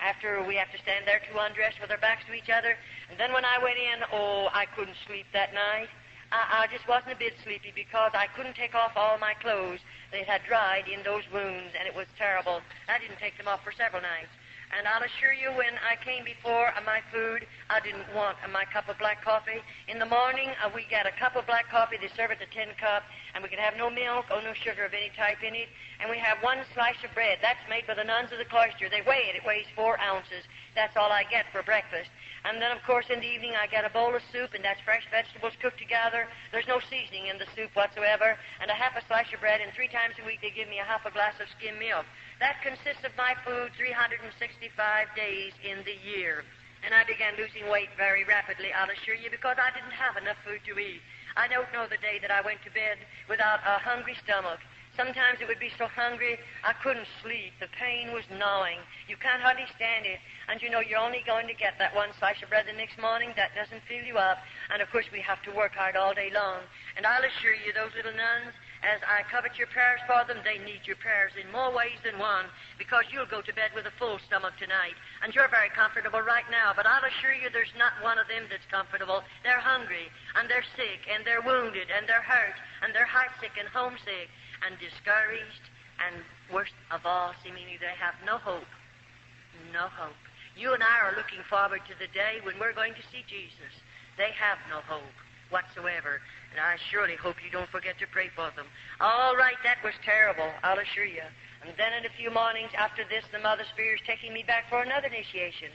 after we have to stand there to undress with our backs to each other, and then when I went in, I couldn't sleep that night. I just wasn't a bit sleepy, because I couldn't take off all my clothes. They had dried in those wounds, and it was terrible. I didn't take them off for several nights. And I'll assure you, when I came before my food, I didn't want my cup of black coffee. In the morning, we get a cup of black coffee. They serve it a tin cup, and we can have no milk or no sugar of any type in it. And we have 1 slice of bread. That's made by the nuns of the cloister. They weigh it. It weighs 4 ounces. That's all I get for breakfast. And then, of course, in the evening, I get a bowl of soup, and that's fresh vegetables cooked together. There's no seasoning in the soup whatsoever. And a half a slice of bread, and 3 times a week they give me a half a glass of skim milk. That consists of my food 365 days in the year. And I began losing weight very rapidly, I'll assure you, because I didn't have enough food to eat. I don't know the day that I went to bed without a hungry stomach. Sometimes it would be so hungry I couldn't sleep. The pain was gnawing. You can't hardly stand it. And you're only going to get that 1 slice of bread the next morning. That doesn't fill you up. And of course we have to work hard all day long. And I'll assure you, those little nuns, as I covet your prayers for them, they need your prayers in more ways than one, because you'll go to bed with a full stomach tonight. And you're very comfortable right now, but I'll assure you there's not one of them that's comfortable. They're hungry, and they're sick, and they're wounded, and they're hurt, and they're heartsick and homesick, and discouraged, and worst of all, seemingly they have no hope. No hope. You and I are looking forward to the day when we're going to see Jesus. They have no hope whatsoever, and I surely hope you don't forget to pray for them. All right, that was terrible, I'll assure you. And then in a few mornings after this, the Mother Superior is taking me back for another initiation.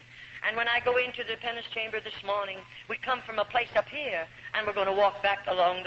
And when I go into the penance chamber this morning, we come from a place up here, and we're going to walk back along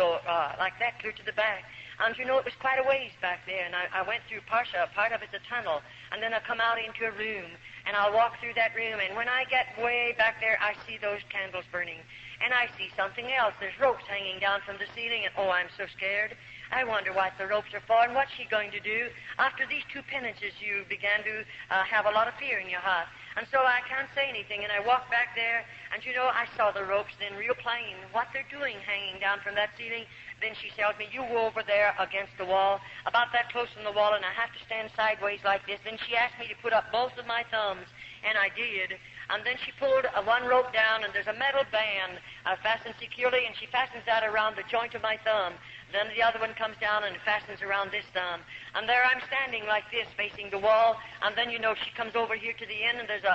like that, clear to the back. And you know, it was quite a ways back there, and I went through part of it's a tunnel, and then I come out into a room, and I'll walk through that room, and when I get way back there, I see those candles burning, and I see something else. There's ropes hanging down from the ceiling, and oh, I'm so scared. I wonder what the ropes are for, and what's she going to do? After these 2 penances, you began to have a lot of fear in your heart. And so I can't say anything, and I walk back there, and you know, I saw the ropes then real plain, what they're doing hanging down from that ceiling. Then she tells me, you go over there against the wall, about that close in the wall, and I have to stand sideways like this. Then she asked me to put up both of my thumbs, and I did. And then she pulled one rope down, and there's a metal band fastened securely, and she fastens that around the joint of my thumb. Then the other one comes down and fastens around this thumb. And there I'm standing like this, facing the wall, and then, you know, she comes over here to the end, and there's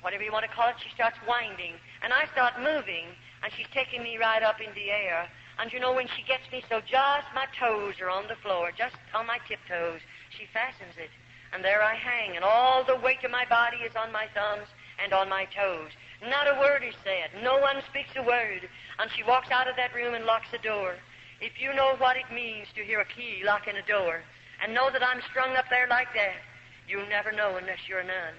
whatever you want to call it, she starts winding. And I start moving, and she's taking me right up in the air. And, you know, when she gets me so just my toes are on the floor, just on my tiptoes, she fastens it. And there I hang, and all the weight of my body is on my thumbs and on my toes. Not a word is said. No one speaks a word. And she walks out of that room and locks the door. If you know what it means to hear a key locking a door and know that I'm strung up there like that, you'll never know unless you're a nun.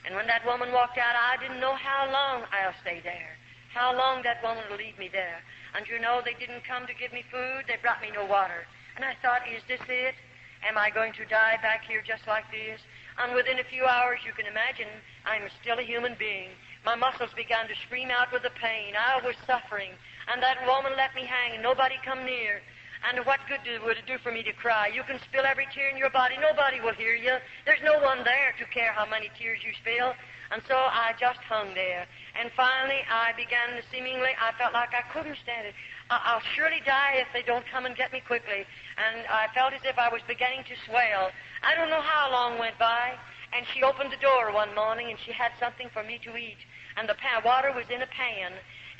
And when that woman walked out, I didn't know how long I'll stay there, how long that woman will leave me there. And you know, they didn't come to give me food. They brought me no water. And I thought, is this it? Am I going to die back here just like this? And within a few hours, you can imagine, I'm still a human being. My muscles began to scream out with the pain. I was suffering. And that woman let me hang, and nobody come near. And what good would it do for me to cry? You can spill every tear in your body. Nobody will hear you. There's no one there to care how many tears you spill. And so I just hung there. And finally, I began I felt like I couldn't stand it. I'll surely die if they don't come and get me quickly. And I felt as if I was beginning to swell. I don't know how long went by. And she opened the door one morning, and she had something for me to eat. And the water was in a pan,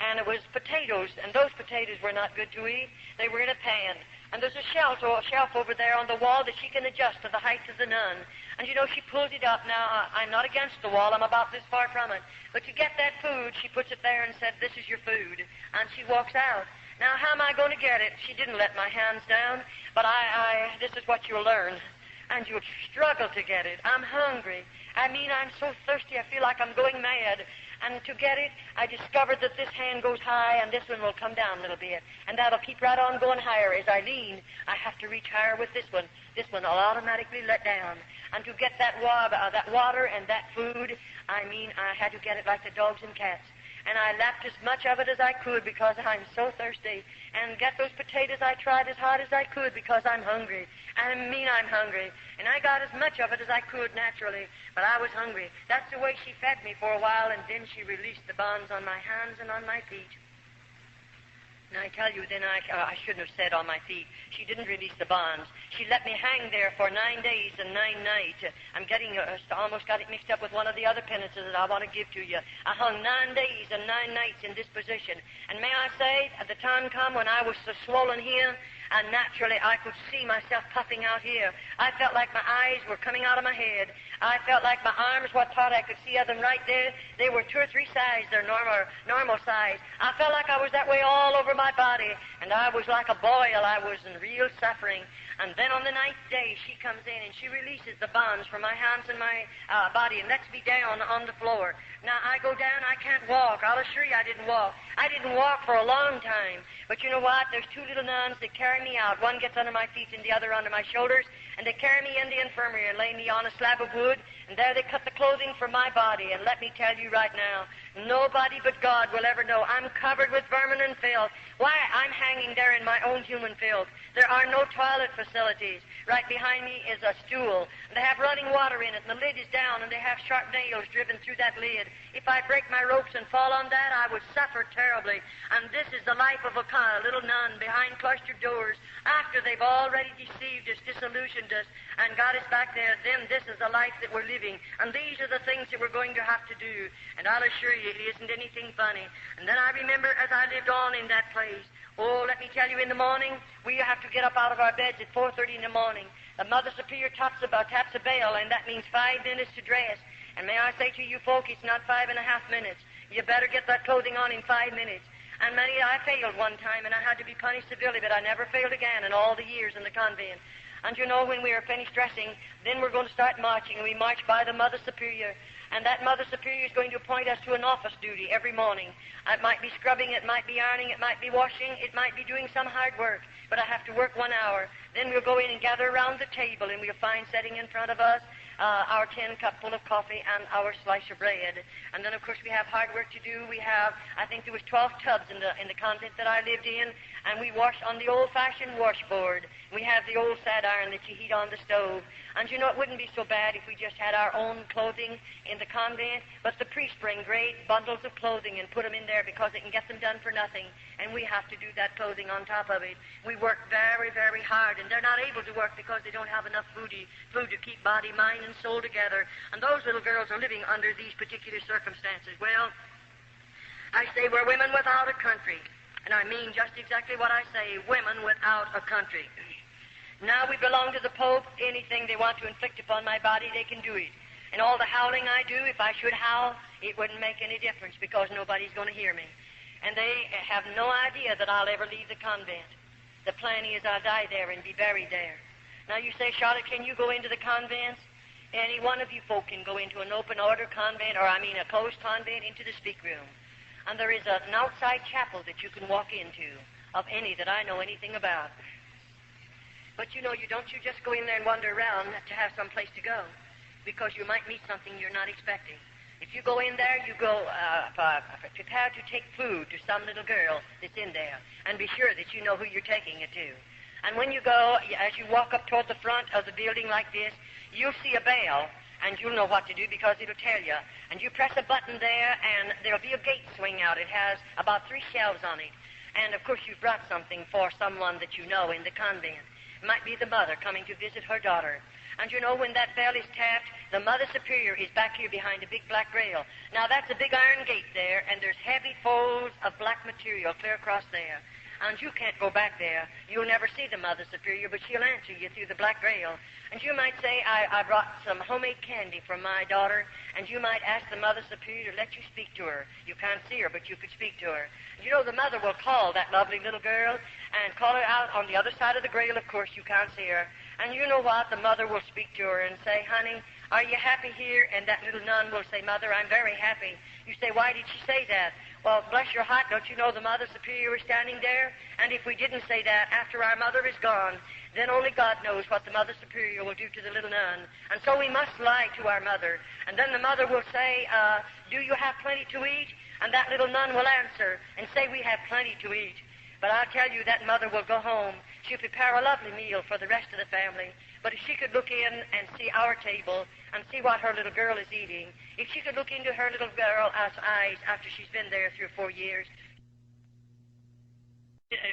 and it was potatoes, and those potatoes were not good to eat. They were in a pan. And there's a shelf over there on the wall that she can adjust to the height of the nun. And, you know, she pulls it up. Now, I'm not against the wall. I'm about this far from it. But to get that food, she puts it there and said, this is your food. And she walks out. Now, how am I going to get it? She didn't let my hands down. But this is what you'll learn. And you'll struggle to get it. I'm hungry. I mean, I'm so thirsty, I feel like I'm going mad. And to get it, I discovered that this hand goes high and this one will come down a little bit. And that'll keep right on going higher. As I lean, I have to reach higher with this one. This one will automatically let down. And to get that water and that food, I mean, I had to get it like the dogs and cats. And I lapped as much of it as I could because I'm so thirsty. And get those potatoes, I tried as hard as I could because I'm hungry. I mean, I'm hungry. And I got as much of it as I could naturally, but I was hungry. That's the way she fed me for a while, and then she released the bonds on my hands and on my feet. And I tell you, then I shouldn't have said on my feet. She didn't release the bonds. She let me hang there for 9 days and 9 nights. I'm almost got it mixed up with one of the other penances that I want to give to you. I hung 9 days and 9 nights in this position. And may I say, at the time come when I was so swollen here, and naturally I could see myself puffing out here. I felt like my eyes were coming out of my head. I felt like my arms, what part I could see of them right there, they were 2 or 3 sizes, their normal size. I felt like I was that way all over my body, and I was like a boil. I was in real suffering. And then on the 9th day, she comes in and she releases the bonds from my hands and my body and lets me down on the floor. Now, I go down, I can't walk. I'll assure you I didn't walk. I didn't walk for a long time. But you know what? There's 2 little nuns that carry me out. One gets under my feet and the other under my shoulders. And they carry me in the infirmary and lay me on a slab of wood. And there they cut the clothing from my body. And let me tell you right now, nobody but God will ever know. I'm covered with vermin and filth. Why? I'm hanging there in my own human filth. There are no toilet facilities. Right behind me is a stool. They have running water in it, and the lid is down, and they have sharp nails driven through that lid. If I break my ropes and fall on that, I would suffer terribly. And this is the life of a little nun behind cloistered doors. After they've already deceived us, disillusioned us, and got us back there, then this is the life that we're living. And these are the things that we're going to have to do. And I'll assure you, it isn't anything funny. And then I remember as I lived on in that place, oh, let me tell you, in the morning, we have to get up out of our beds at 4:30 in the morning. The Mother Superior taps a bell, and that means 5 minutes to dress. And may I say to you folk, it's not 5.5 minutes. You better get that clothing on in 5 minutes. And many, I failed one time, and I had to be punished severely, but I never failed again in all the years in the convent. And you know, when we are finished dressing, then we're going to start marching, and we march by the Mother Superior. And that Mother Superior is going to appoint us to an office duty every morning. It might be scrubbing, it might be ironing, it might be washing, it might be doing some hard work, but I have to work 1 hour. Then we'll go in and gather around the table, and we'll find setting in front of us our tin cup full of coffee and our slice of bread. And then, of course, we have hard work to do. We have, I think there was 12 tubs in the convent that I lived in, and we wash on the old-fashioned washboard. We have the old sad iron that you heat on the stove. And you know, it wouldn't be so bad if we just had our own clothing in the convent, but the priests bring great bundles of clothing and put them in there because they can get them done for nothing, and we have to do that clothing on top of it. We work very, very hard, and they're not able to work because they don't have enough food to keep body, mind, and soul together. And those little girls are living under these particular circumstances. Well, I say we're women without a country, and I mean just exactly what I say, women without a country. Now we belong to the Pope. Anything they want to inflict upon my body, they can do it. And all the howling I do, if I should howl, it wouldn't make any difference because nobody's going to hear me. And they have no idea that I'll ever leave the convent. The plan is I'll die there and be buried there. Now you say, Charlotte, can you go into the convents? Any one of you folk can go into an open order convent, or a closed convent, into the speak room. And there is an outside chapel that you can walk into, of any that I know anything about. But you know, you just go in there and wander around to have some place to go, because you might meet something you're not expecting. If you go in there, you go prepared to take food to some little girl that's in there, and be sure that you know who you're taking it to. And when you go, as you walk up toward the front of the building like this, you'll see a bell, and you'll know what to do because it'll tell you. And you press a button there, and there'll be a gate swing out. It has about 3 shelves on it. And, of course, you've brought something for someone that you know in the convent. It might be the mother coming to visit her daughter. And you know, when that bell is tapped, the Mother Superior is back here behind a big black rail. Now, that's a big iron gate there, and there's heavy folds of black material clear across there. And you can't go back there. You'll never see the Mother Superior, but she'll answer you through the black rail. And you might say, I brought some homemade candy from my daughter, and you might ask the Mother Superior to let you speak to her. You can't see her, but you could speak to her. And you know, the mother will call that lovely little girl and call her out on the other side of the rail. Of course, you can't see her. And you know what? The mother will speak to her and say, honey, are you happy here? And that little nun will say, Mother, I'm very happy. You say, why did she say that? Well, bless your heart, don't you know the Mother Superior is standing there? And if we didn't say that after our mother is gone, then only God knows what the Mother Superior will do to the little nun. And so we must lie to our mother. And then the mother will say, do you have plenty to eat? And that little nun will answer and say, we have plenty to eat. But I'll tell you, that mother will go home. She'll prepare a lovely meal for the rest of the family. But if she could look in and see our table and see what her little girl is eating, if she could look into her little girl's eyes after she's been there 3 or 4 years,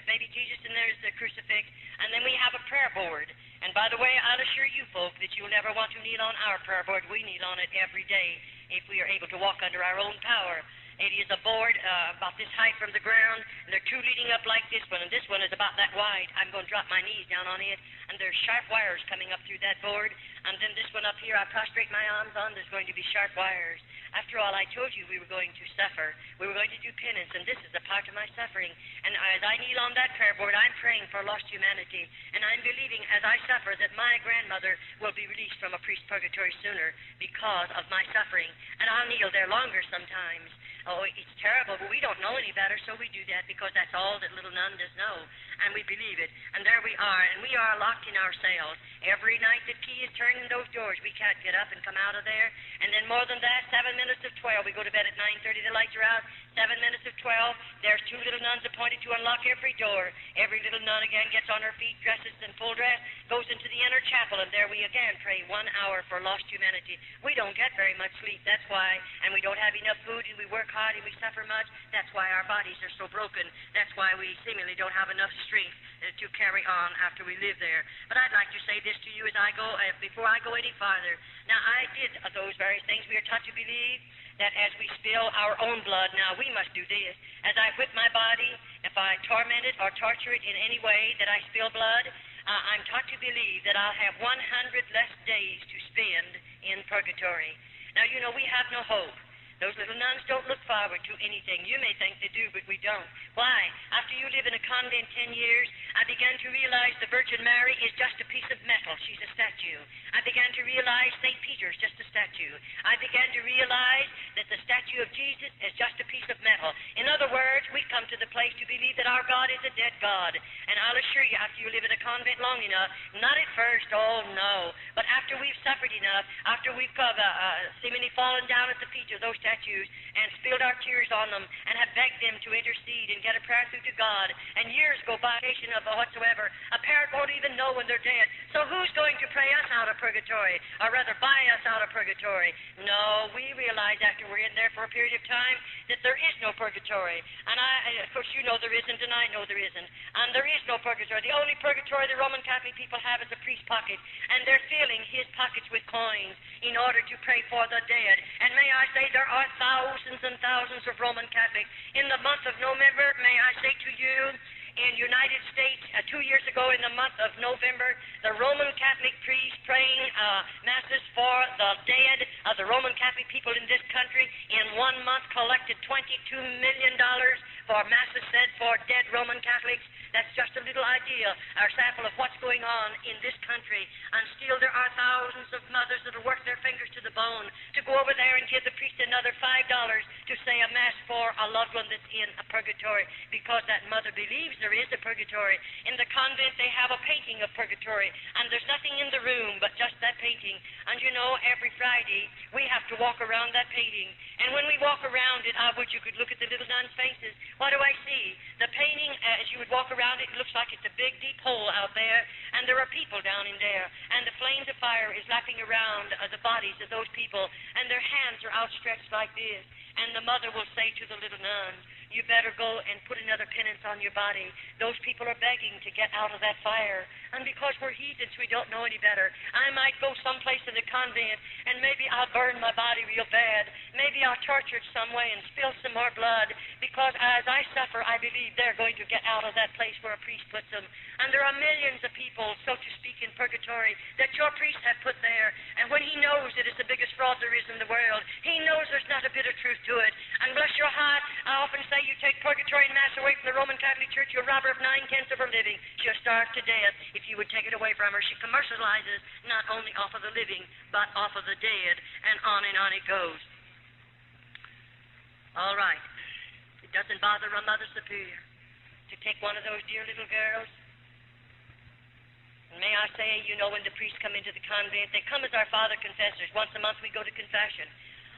baby Jesus, and there's the crucifix, and then we have a prayer board. And by the way, I'll assure you folk that you'll never want to kneel on our prayer board. We kneel on it every day if we are able to walk under our own power. It is a board about this height from the ground, and there are 2 leading up like this one, and this one is about that wide. I'm going to drop my knees down on it, and there's sharp wires coming up through that board, and then this one up here I prostrate my arms on, there's going to be sharp wires. After all, I told you we were going to suffer. We were going to do penance, and this is a part of my suffering. And as I kneel on that prayer board, I'm praying for lost humanity, and I'm believing as I suffer that my grandmother will be released from a priest's purgatory sooner because of my suffering, and I'll kneel there longer sometimes. Oh, it's terrible, but we don't know any better, so we do that because that's all that little nun does know, and we believe it. And there we are, and we are locked in our cells. Every night the key is turned in those doors. We can't get up and come out of there. And then more than that, 7 minutes of 12. We go to bed at 9:30, the lights are out. 7 minutes of 12, there's 2 little nuns appointed to unlock every door. Every little nun again gets on her feet, dresses in full dress, goes into the inner chapel, and there we again pray 1 hour for lost humanity. We don't get very much sleep, that's why, and we don't have enough food, and we work hard, and we suffer much. That's why our bodies are so broken. That's why we seemingly don't have enough strength to carry on after we live there. But I'd like to say this to you as I go, before I go any farther. Now, I did those various things. We are taught to believe that as we spill our own blood, now we must do this. As I whip my body, if I torment it or torture it in any way that I spill blood, I'm taught to believe that I'll have 100 less days to spend in purgatory. Now, you know, we have no hope. Those little nuns don't look forward to anything. You may think they do, but we don't. Why? After you live in a convent 10 years, I began to realize the Virgin Mary is just a piece of metal. She's a statue. I began to realize St. Peter is just a statue. I began to realize that the statue of Jesus is just a piece of metal. In other words, we come to the place to believe that our God is a dead God. And I'll assure you, after you live in a convent long enough, not at first, oh no, but after we've suffered enough, after we've seemingly fallen down at the feet of those statues and spilled our tears on them and have begged them to intercede and get a prayer through to God, and years go by, of whatsoever, a parent won't even know when they're dead. So who's going to pray us out of purgatory, or rather buy us out of purgatory? No, we realize after we're in there for a period of time that there is no purgatory. And of course, you know there isn't, and I know there isn't. And there is no purgatory. The only purgatory the Roman Catholic people have is a priest's pocket, and they're filling his pockets with coins in order to pray for the dead. And may I say, there are thousands and thousands of Roman Catholics. In the month of November, may I say to you, in United States, 2 years ago in the month of November, the Roman Catholic priests praying masses for the dead of the Roman Catholic people in this country in 1 month collected $22 million for masses said for dead Roman Catholics. That's just a little idea, or sample of what's going on in this country. And still there are thousands of mothers that will work their fingers to the bone to go over there and give the priest another $5 to say a mass for a loved one that's in a purgatory, because that mother believes there is a purgatory. In the convent they have a painting of purgatory, and there's nothing in the room but just that painting. And you know, every Friday we have to walk around that painting. And when we walk around it, I wish you could look at the little nuns' faces. What do I see? The painting, as you would walk around it, looks like it's a big, deep hole out there, and there are people down in there, and the flames of fire is lapping around the bodies of those people, and their hands are outstretched like this. And the mother will say to the little nun, you better go and put another penance on your body. Those people are begging to get out of that fire. And because we're heathens, we don't know any better. I might go someplace in the convent, and maybe I'll burn my body real bad. Maybe I'll torture it some way and spill some more blood, because as I suffer, I believe they're going to get out of that place where a priest puts them. And there are millions of people, so to speak, in purgatory that your priest have put there. And when he knows it is the biggest fraud there is in the world, he knows there's not a bit of truth to it. And bless your heart, I often say, you take purgatory and mass away from the Roman Catholic Church, you'll rob her of 9/10 of her living. She'll starve to death if you would take it away from her. She commercializes not only off of the living, but off of the dead, and on it goes. All right. It doesn't bother a Mother Superior to take one of those dear little girls. And may I say, you know, when the priests come into the convent, they come as our Father Confessors. Once a month we go to confession.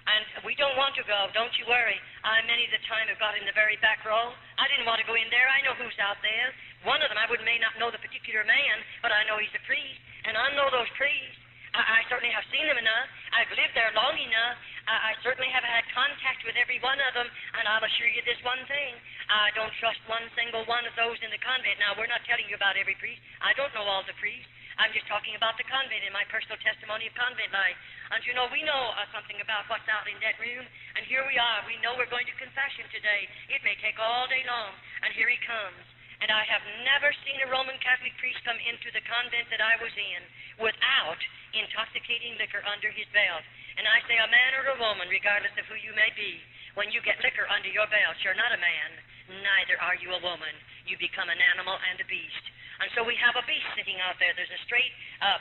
And we don't want to go, don't you worry. I many of the time have got in the very back row. I didn't want to go in there. I know who's out there. One of them, I may not know the particular man, but I know he's a priest, and I know those priests. I certainly have seen them enough. I've lived there long enough. I certainly have had contact with every one of them, and I'll assure you this one thing. I don't trust one single one of those in the convent. Now, we're not telling you about every priest. I don't know all the priests. I'm just talking about the convent in my personal testimony of convent life. And you know, we know something about what's out in that room, and here we are. We know we're going to confession today. It may take all day long, and here he comes. And I have never seen a Roman Catholic priest come into the convent that I was in without intoxicating liquor under his belt. And I say, a man or a woman, regardless of who you may be, when you get liquor under your belt, you're not a man, neither are you a woman. You become an animal and a beast. And so we have a beast sitting out there. There's a straight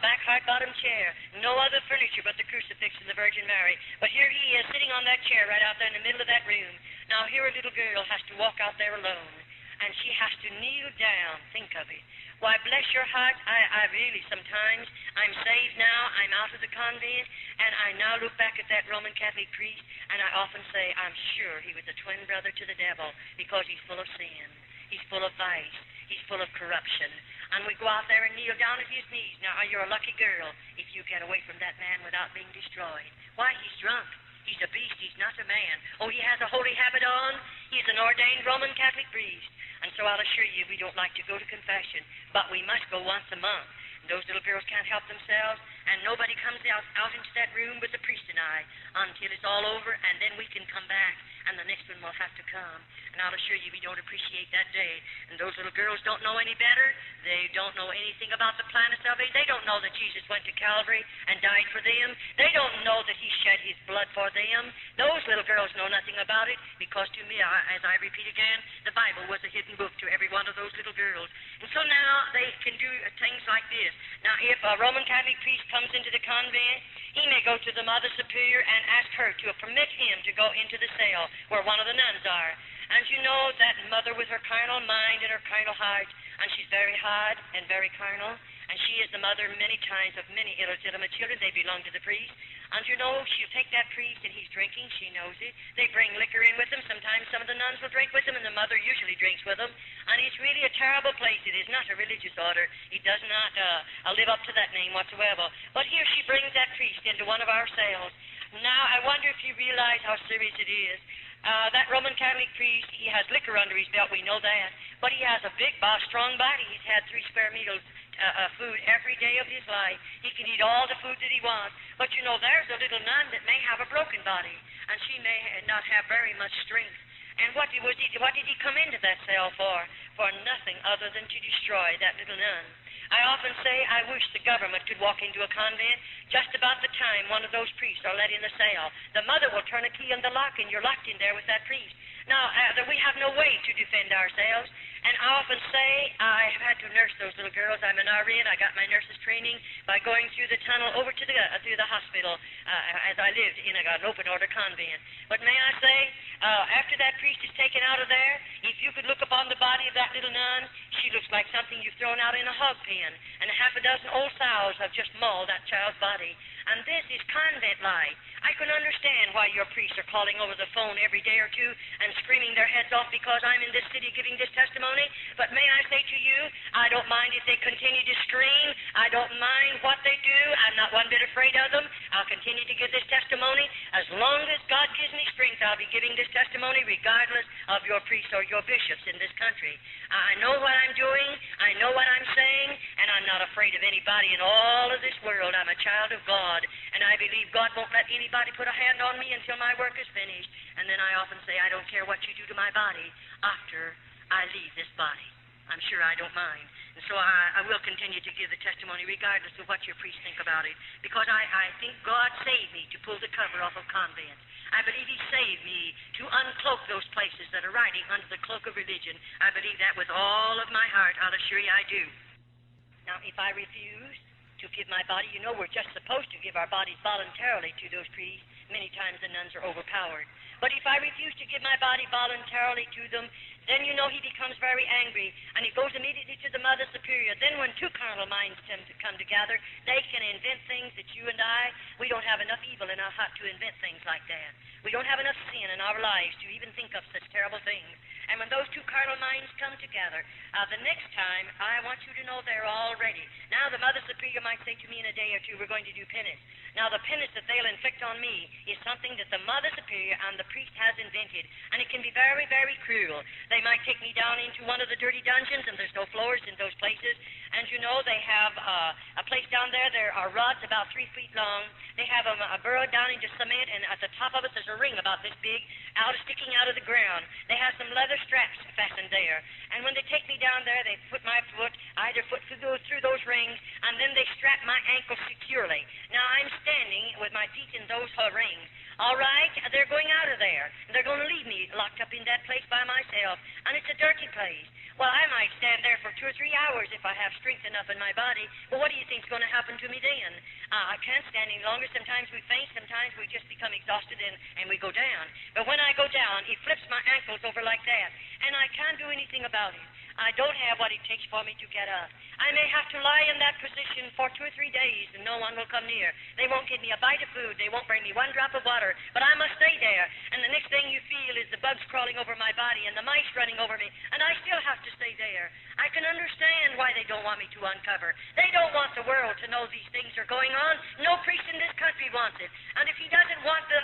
back hard-bottom chair, no other furniture but the crucifix and the Virgin Mary. But here he is sitting on that chair right out there in the middle of that room. Now here a little girl has to walk out there alone, and she has to kneel down. Think of it. Why, bless your heart, I really sometimes, I'm saved now, I'm out of the convent, and I now look back at that Roman Catholic priest, and I often say, I'm sure he was a twin brother to the devil, because he's full of sin, he's full of vice, he's full of corruption. And we go out there and kneel down at his knees. Now, you're a lucky girl if you get away from that man without being destroyed. Why, he's drunk. He's a beast. He's not a man. Oh, he has a holy habit on. He's an ordained Roman Catholic priest. And so I'll assure you, we don't like to go to confession, but we must go once a month. Those little girls can't help themselves, and nobody comes out into that room but the priest and I until it's all over, and then we can come back. and the next one will have to come. And I'll assure you, we don't appreciate that day. And those little girls don't know any better. They don't know anything about the plan of salvation. They don't know that Jesus went to Calvary and died for them. They don't know that he shed his blood for them. Those little girls know nothing about it, because to me, as I repeat again, the Bible was a hidden book to every one of those little girls. And so now they can do things like this. Now, if a Roman Catholic priest comes into the convent, he may go to the Mother Superior and ask her to permit him to go into the cell where one of the nuns are. And you know that mother with her carnal mind and her carnal heart, and she's very hard and very carnal, and she is the mother many times of many illegitimate children. They belong to the priest. And you know, she'll take that priest and he's drinking. She knows it. They bring liquor in with them. Sometimes some of the nuns will drink with them, and the mother usually drinks with them. And it's really a terrible place. It is not a religious order. It does not live up to that name whatsoever. But here she brings that priest into one of our cells. Now, I wonder if you realize how serious it is. That Roman Catholic priest, he has liquor under his belt, we know that. But he has a big, strong body. He's had 3 square meals food every day of his life. He can eat all the food that he wants. But you know, there's a little nun that may have a broken body, and she may not have very much strength. And what did he come into that cell for? For nothing other than to destroy that little nun. I often say I wish the government could walk into a convent just about the time one of those priests are let in the cell. The mother will turn a key in the lock, and you're locked in there with that priest. Now, we have no way to defend ourselves, and I often say I have had to nurse those little girls. I'm an RN. I got my nurse's training by going through the tunnel over to through the hospital as I lived in an open-order convent. But may I say, after that priest is taken out of there, if you could look upon the body of that little nun, she looks like something you've thrown out in a hog pen, and a half a dozen old sows have just mauled that child's body. And this is convent life. I can understand why your priests are calling over the phone every day or two and screaming their heads off because I'm in this city giving this testimony. But may I say to you, I don't mind if they continue to scream. I don't mind what they do. I'm not one bit afraid of them. I'll continue to give this testimony. As long as God gives me strength, I'll be giving this testimony regardless of your priests or your bishops in this country. I know what I'm doing. I know what I'm saying, and I'm not afraid of anybody in all of this world. I'm a child of God. And I believe God won't let anybody put a hand on me until my work is finished. And then I often say, I don't care what you do to my body after I leave this body. I'm sure I don't mind. And so I will continue to give the testimony regardless of what your priests think about it. Because I think God saved me to pull the cover off of convents. I believe he saved me to uncloak those places that are riding under the cloak of religion. I believe that with all of my heart. I'll assure you I do. Now, if I refuse to give my body, you know we're just supposed to give our bodies voluntarily to those priests. Many times the nuns are overpowered. But if I refuse to give my body voluntarily to them, then you know he becomes very angry, and he goes immediately to the Mother Superior. Then when 2 carnal minds come together, they can invent things that you and we don't have enough evil in our heart to invent things like that. We don't have enough sin in our lives to even think of such terrible things. And when those 2 carnal minds come together, the next time, I want you to know they're all ready. Now, the Mother Superior might say to me in a day or two, we're going to do penance. Now, the penance that they'll inflict on me is something that the Mother Superior and the priest has invented, and it can be very, very cruel. They might take me down into one of the dirty dungeons, and there's no floors in those places. And you know, they have a place down there. There are rods about 3 feet long. They have a burrow down into cement, and at the top of it, there's a ring about this big, sticking out of the ground. They have some leather straps fastened there. And when they take me down there, they put my foot, either foot through those rings, and then they strap my ankle securely. Now, I'm standing with my feet in those rings. All right, they're going out of there. They're going to leave me locked up in that place by myself, and it's a dirty place. Well, I might stand there for 2 or 3 hours if I have strength enough in my body. Well, what do you think is going to happen to me then? I can't stand any longer. Sometimes we faint. Sometimes we just become exhausted and we go down. But when I go down, he flips my ankles over like that, and I can't do anything about it. I don't have what it takes for me to get up. I may have to lie in that position for 2 or 3 days, and no one will come near. They won't give me a bite of food. They won't bring me 1 drop of water, but I must stay there. And the next thing you feel is the bugs crawling over my body and the mice running over me, and I still have to stay there. I can understand why they don't want me to uncover. They don't want the world to know these things are going on. No priest in this country wants it. And if he doesn't want the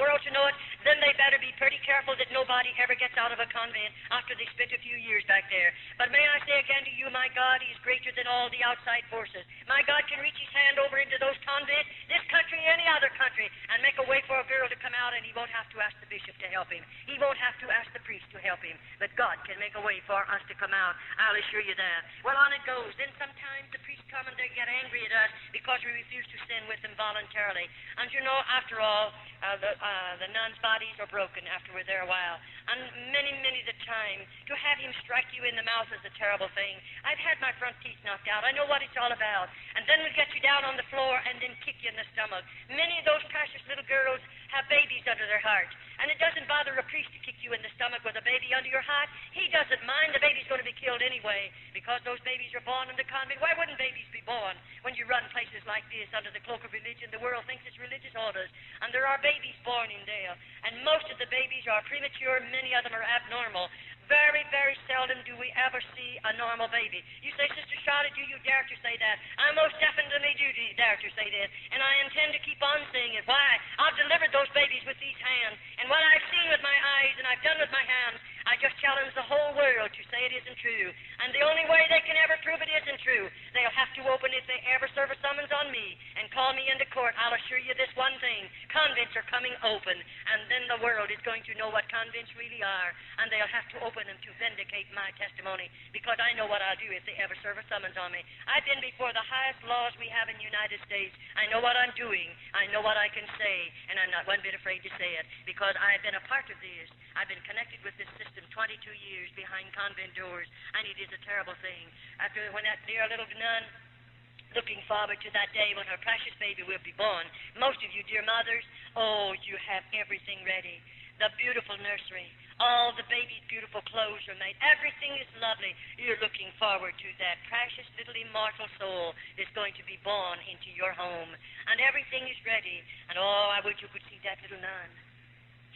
world to know it, then they better be pretty careful that nobody ever gets out of a convent after they spent a few years back there. But may I say again to you, my God, He is greater than all the outside forces. My God can reach His hand over into those convents, this country, any other country, and make a way for a girl to come out, and He won't have to ask the bishop to help him. He won't have to ask the priest to help him. But God can make a way for us to come out. I'll assure you that. Well, on it goes. Then sometimes the priests come and they get angry at us because we refuse to sin with them voluntarily. And you know, after all, the nuns' bodies are broken after we're there a while. And many the time, to have him strike you in the mouth is a terrible thing. I've had my front teeth knocked out. I know what it's all about. And then we get you down on the floor and then kick you in the stomach. Many of those precious little girls have babies under their heart. And it doesn't bother a priest to kick you in the stomach with a baby under your heart. He doesn't mind. The baby's going to be killed anyway because those babies are born in the convent. Why wouldn't babies be born when you run places like this under the cloak of religion? The world thinks it's religious orders. And there are babies born in there. And most of the babies are premature. Many of them are abnormal. Very seldom do we ever see a normal baby. You say, Sister Charlotte, do you dare to say that? I most definitely do dare to say that. And I intend to keep on saying it. Why? I've delivered those babies with these hands. And what I've seen with my eyes and I've done with my hands, I just challenge the whole world to say it isn't true. And the only way they can ever prove it isn't true, they'll have to open, if they ever serve a summons on me and call me into court, I'll assure you this one thing. Convents are coming open. And then the world is going to know what convents really are. And they'll have to open them to vindicate my testimony, because I know what I'll do if they ever serve a summons on me. I've been before the highest laws we have in the United States. I know what I'm doing. I know what I can say, and I'm not one bit afraid to say it, because I've been a part of this. I've been connected with this system 22 years behind convent doors, and it is a terrible thing. When that dear little nun, looking forward to that day when her precious baby will be born. Most of you, dear mothers, oh, you have everything ready. The beautiful nursery, all the baby's beautiful clothes are made. Everything is lovely. You're looking forward to that precious little immortal soul that's going to be born into your home. And everything is ready. And oh, I wish you could see that little nun.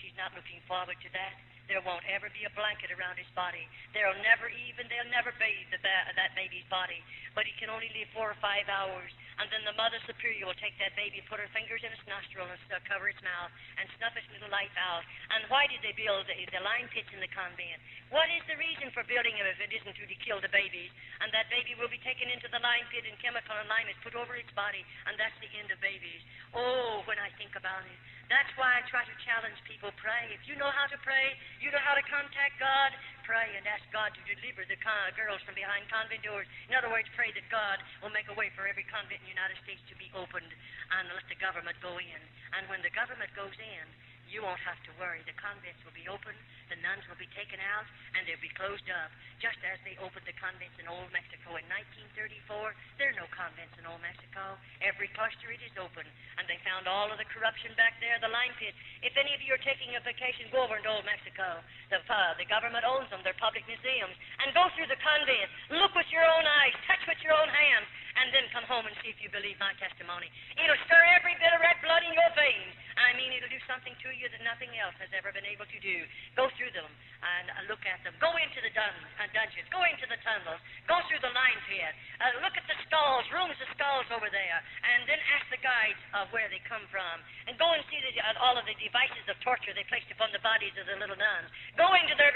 She's not looking forward to that. There won't ever be a blanket around his body. They'll never bathe that baby's body. But he can only live 4 or 5 hours. And then the Mother Superior will take that baby and put her fingers in its nostril and cover its mouth and snuff its little life out. And why did they build the lime pits in the convent? What is the reason for building them if it isn't to kill the babies? And that baby will be taken into the lime pit and chemical and lime is put over its body, and that's the end of babies. Oh, when I think about it. That's why I try to challenge people. Pray. If you know how to pray, you know how to contact God, pray and ask God to deliver the girls from behind convent doors. In other words, pray that God will make a way for every convent in the United States to be opened and let the government go in. And when the government goes in, you won't have to worry. The convents will be open, the nuns will be taken out, and they'll be closed up, just as they opened the convents in Old Mexico in 1934. There are no convents in Old Mexico. Every cluster, it is open. And they found all of the corruption back there, the lime pits. If any of you are taking a vacation, go over into Old Mexico. The government owns them. They're public museums. And go through the convents. Look with your own eyes. Touch with your own hands. And then come home and see if you believe my testimony. It'll stir every bit of red blood in your veins. I mean, it'll do something to you that nothing else has ever been able to do. Go through them and look at them. Go into the dungeons. Go into the tunnels. Go through the lime pit. Look at the stalls, rooms of stalls over there. And then ask the guides of where they come from. And go and see all of the devices of torture they placed upon the bodies of the little nuns. Go into their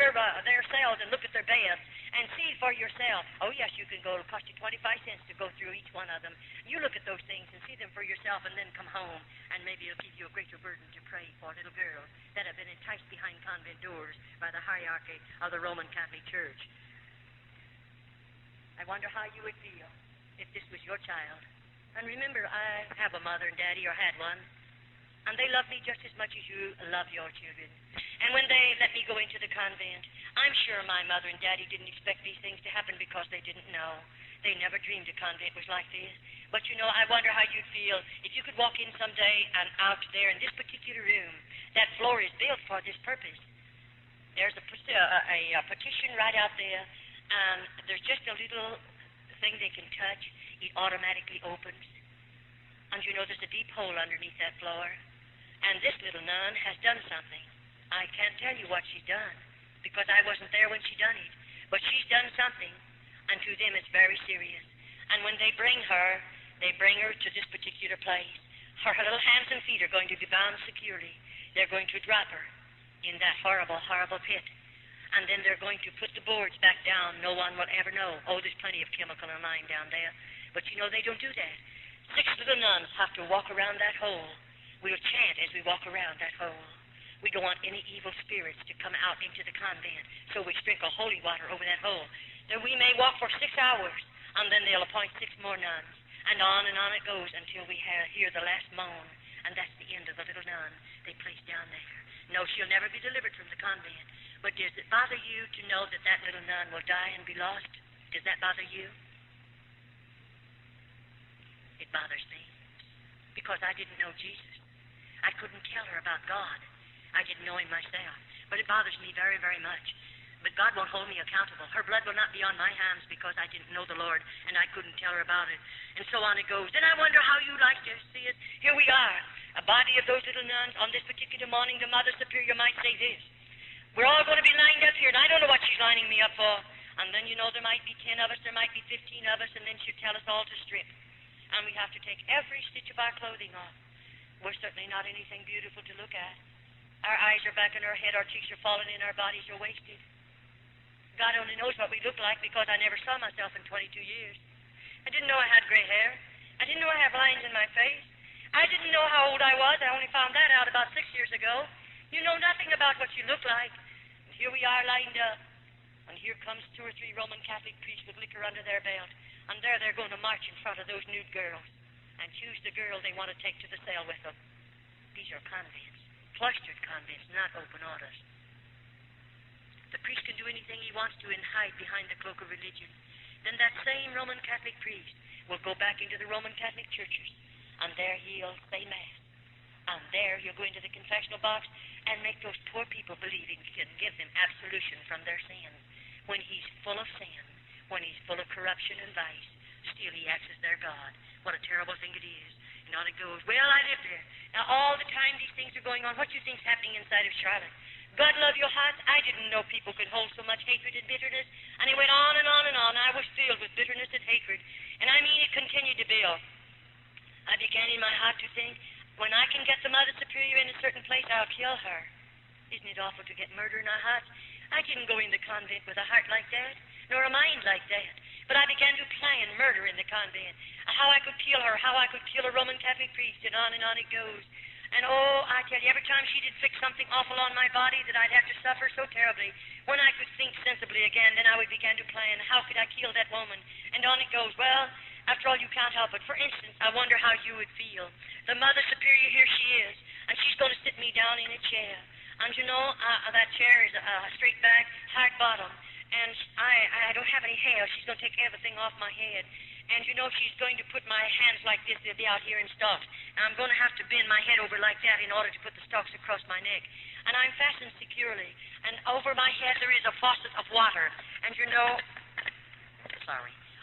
cells and look at their beds and see for yourself. Oh, yes, you can go. It'll cost you 25 cents to go through each one of them. You look at those things and see them for yourself, and then come home, and maybe it'll give you a greater burden to pray for little girls that have been enticed behind convent doors by the hierarchy of the Roman Catholic Church. I wonder how you would feel if this was your child. And remember, I have a mother and daddy, or had one, and they love me just as much as you love your children. And when they let me go into the convent, I'm sure my mother and daddy didn't expect these things to happen because they didn't know. They never dreamed a convent was like this. But you know, I wonder how you'd feel if you could walk in someday and out there in this particular room. That floor is built for this purpose. There's a petition right out there, and there's just a little thing they can touch. It automatically opens. And you know, there's a deep hole underneath that floor. And this little nun has done something. I can't tell you what she's done, because I wasn't there when she done it. But she's done something. and to them it's very serious. And when they bring her to this particular place. Her little hands and feet are going to be bound securely. They're going to drop her in that horrible, horrible pit. And then they're going to put the boards back down. No one will ever know. Oh, there's plenty of chemical and lime down there. But you know, they don't do that. 6 little nuns have to walk around that hole. We'll chant as we walk around that hole. We don't want any evil spirits to come out into the convent. So we sprinkle holy water over that hole. Then we may walk for 6 hours, and then they'll appoint 6 more nuns. And on it goes until we hear the last moan. And that's the end of the little nun they place down there. No, she'll never be delivered from the convent. But does it bother you to know that that little nun will die and be lost? Does that bother you? It bothers me. Because I didn't know Jesus. I couldn't tell her about God. I didn't know him myself. But it bothers me very, very much. But God won't hold me accountable. Her blood will not be on my hands because I didn't know the Lord and I couldn't tell her about it. And so on it goes. Then I wonder how you like to see it. Here we are, a body of those little nuns. On this particular morning, the Mother Superior might say this. We're all going to be lined up here, and I don't know what she's lining me up for. And then, you know, there might be 10 of us, there might be 15 of us, and then she'll tell us all to strip. And we have to take every stitch of our clothing off. We're certainly not anything beautiful to look at. Our eyes are back in our head, our cheeks are falling in, our bodies are wasted. God only knows what we look like because I never saw myself in 22 years. I didn't know I had gray hair. I didn't know I had lines in my face. I didn't know how old I was. I only found that out about 6 years ago. You know nothing about what you look like. And here we are lined up. And here comes 2 or 3 Roman Catholic priests with liquor under their belt. And there they're going to march in front of those nude girls and choose the girl they want to take to the cell with them. These are convents. Cloistered convents, not open orders. The priest can do anything he wants to and hide behind the cloak of religion. Then that same Roman Catholic priest will go back into the Roman Catholic churches, and there he'll say Mass. And there he'll go into the confessional box and make those poor people believe he can give them absolution from their sins. When he's full of sin, when he's full of corruption and vice, still he acts as their God. What a terrible thing it is. And on it goes, well, I live there. Now, all the time these things are going on, what do you think's happening inside of Charlotte? God love your hearts. I didn't know people could hold so much hatred and bitterness. And it went on and on and on. I was filled with bitterness and hatred. And I mean, it continued to build. I began in my heart to think, when I can get the Mother Superior in a certain place, I'll kill her. Isn't it awful to get murder in our hearts? I didn't go in the convent with a heart like that, nor a mind like that. But I began to plan murder in the convent. How I could kill her, how I could kill a Roman Catholic priest, and on it goes. And oh, I tell you, every time she did fix something awful on my body that I'd have to suffer so terribly, when I could think sensibly again, then I would begin to plan, how could I kill that woman? And on it goes. Well, after all, you can't help it. For instance, I wonder how you would feel. The Mother Superior, here she is, and she's going to sit me down in a chair. And you know, that chair is straight back, hard bottom, and I don't have any hair. She's going to take everything off my head. And you know, she's going to put my hands like this. They'll be out here in stalks. And I'm going to have to bend my head over like that in order to put the stalks across my neck. And I'm fastened securely. And over my head there is a faucet of water. And you know,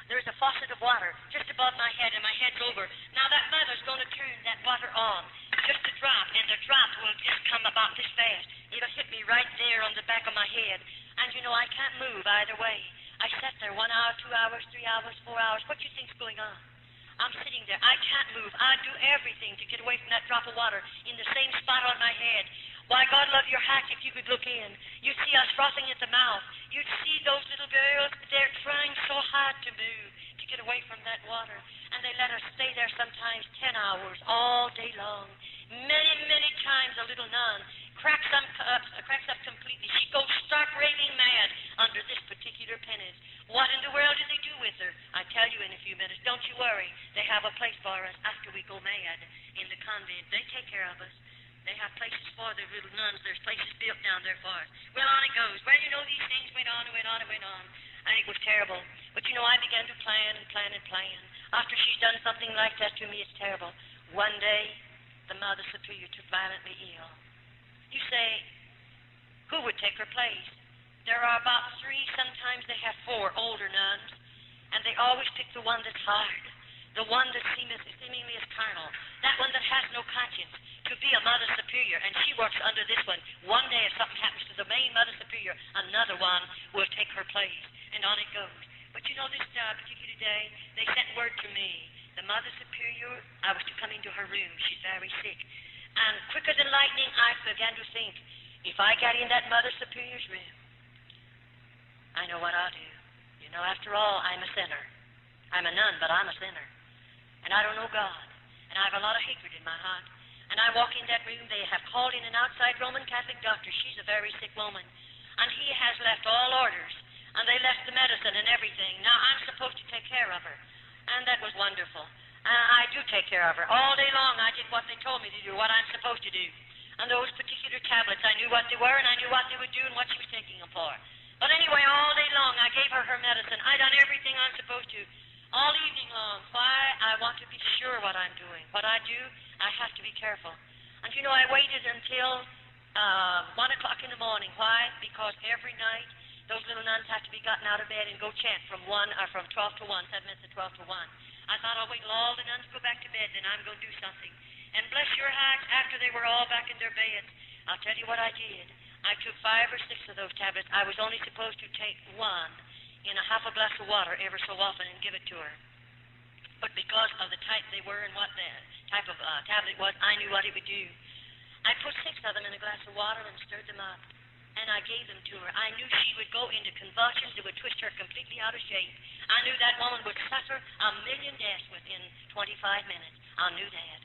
there's a faucet of water just above my head, and my head's over. Now that mother's going to turn that water on, just a drop, and the drop will just come about this fast. It'll hit me right there on the back of my head. And you know, I can't move either way. I sat there 1 hour, 2 hours, 3 hours, 4 hours. What do you think's going on? I'm sitting there. I can't move. I'd do everything to get away from that drop of water in the same spot on my head. Why, God love your heart, if you could look in. You'd see us frothing at the mouth. You'd see those little girls. They're trying so hard to move, to get away from that water. And they let us stay there sometimes 10 hours, all day long. Many, many times a little nun cracks up completely. She goes stark raving mad under this particular penance. What in the world do they do with her? I tell you in a few minutes. Don't you worry. They have a place for us after we go mad in the convent. They take care of us. They have places for their little nuns. There's places built down there for us. Well, on it goes. Well, you know, these things went on and went on and went on. I think it was terrible. But, you know, I began to plan and plan and plan. After she's done something like that to me, it's terrible. One day, the Mother Superior took violently ill. You say, who would take her place? There are about 3, sometimes they have 4 older nuns, and they always pick the one that's hard, the one that seemingly is carnal, that one that has no conscience, to be a Mother Superior, and she works under this one. One day if something happens to the main Mother Superior, another one will take her place, and on it goes. But you know, this particular day, they sent word to me. The Mother Superior, I was to come into her room. She's very sick. And quicker than lightning, I began to think, if I got in that Mother Superior's room, I know what I'll do. You know, after all, I'm a sinner. I'm a nun, but I'm a sinner. And I don't know God. And I have a lot of hatred in my heart. And I walk in that room. They have called in an outside Roman Catholic doctor. She's a very sick woman. And he has left all orders. And they left the medicine and everything. Now, I'm supposed to take care of her. And that was wonderful. I do take care of her. All day long, I did what they told me to do, what I'm supposed to do. And those particular tablets, I knew what they were, and I knew what they would do and what she was taking them for. But anyway, all day long, I gave her her medicine. I done everything I'm supposed to. All evening long. Why? I want to be sure what I'm doing. What I do, I have to be careful. And you know, I waited until 1 o'clock in the morning. Why? Because every night, those little nuns have to be gotten out of bed and go chant from 12 to 1, 7 minutes to 12 to 1. I thought, I'll wait till all the nuns go back to bed, then I'm going to do something. And bless your hearts, after they were all back in their beds, I'll tell you what I did. I took 5 or 6 of those tablets. I was only supposed to take one in a half a glass of water ever so often and give it to her. But because of the type they were and what the type of tablet was, I knew what it would do. I put 6 of them in a glass of water and stirred them up. And I gave them to her. I knew she would go into convulsions. It would twist her completely out of shape. I knew that woman would suffer 1,000,000 deaths within 25 minutes. I knew that.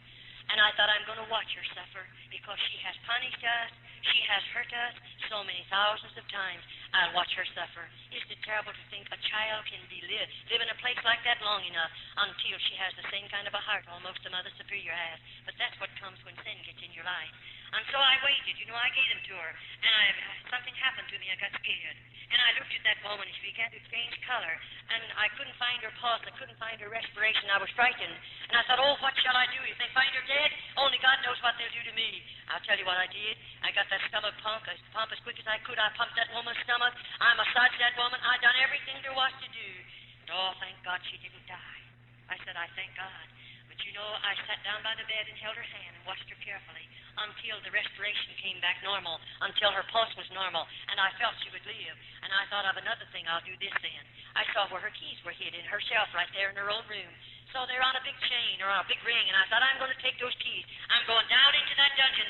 And I thought, I'm going to watch her suffer because she has punished us. She has hurt us so many thousands of times. I'll watch her suffer. Isn't it terrible to think a child can live in a place like that long enough until she has the same kind of a heart almost the Mother Superior has? But that's what comes when sin gets in your life. And so I waited. You know, I gave them to her. And something happened to me. I got scared. And I looked at that woman, and she began to change color. And I couldn't find her pulse. I couldn't find her respiration. I was frightened. And I thought, oh, what shall I do? If they find her dead, only God knows what they'll do to me. I'll tell you what I did. I got that stomach pump as quick as I could. I pumped that woman's stomach. I massaged that woman. I done everything there was to do. And oh, thank God she didn't die. I said, I thank God. But you know, I sat down by the bed and held her hand and watched her carefully until the respiration came back normal, until her pulse was normal, and I felt she would live. And I thought of another thing, I'll do this then. I saw where her keys were hid in her shelf right there in her own room. So they're on a big chain or on a big ring, and I thought, I'm going to take those keys. I'm going down into that dungeon.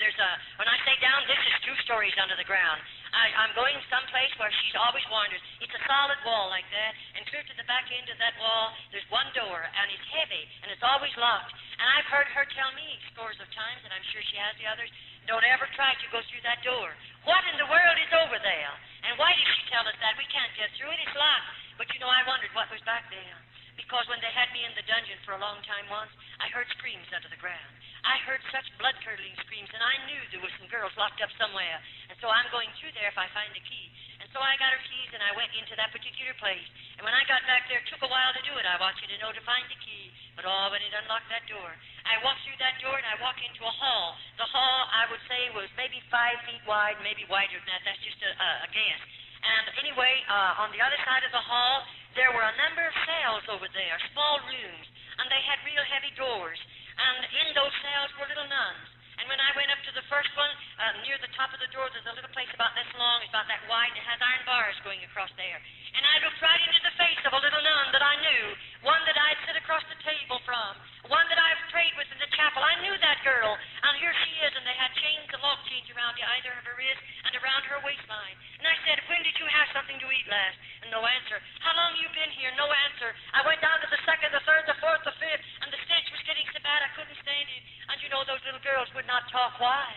When I say down, this is 2 stories under the ground. I'm going someplace where she's always warned us. It's a solid wall like that, and clear to the back end of that wall, there's one door, and it's heavy, and it's always locked. And I've heard her tell me scores of times, and I'm sure she has the others, don't ever try to go through that door. What in the world is over there? And why did she tell us that? We can't get through it. It's locked. But you know, I wondered what was back there. Because when they had me in the dungeon for a long time once, I heard screams under the ground. I heard such blood-curdling screams, and I knew there were some girls locked up somewhere. And so I'm going through there if I find the key. And so I got her keys, and I went into that particular place. And when I got back there, it took a while to do it. I want you to know, to find the key. But oh, when it unlocked that door, I walked through that door, and I walked into a hall. The hall, I would say, was maybe 5 feet wide, maybe wider than that. That's just a guess. And anyway, on the other side of the hall, there were a number of cells over there, small rooms, and they had real heavy doors. And in those cells were little nuns. And when I went up to the first one, near the top of the door, there's a little place about this long, it's about that wide, and it has iron bars going across there. And I looked right into the face of a little nun that I knew, one that I'd sit across the table from, one that I've prayed with in the chapel. I knew that girl, and here she is, and they had chains, the lock chains around either of her wrist and around her waistline. And I said, when did you have something to eat last? And no answer. How long you been here? No answer. I went down to the 2nd, the 3rd, the 4th, the 5th, and the stench was getting so bad I couldn't stand it. And you know, those little girls would not talk. Why?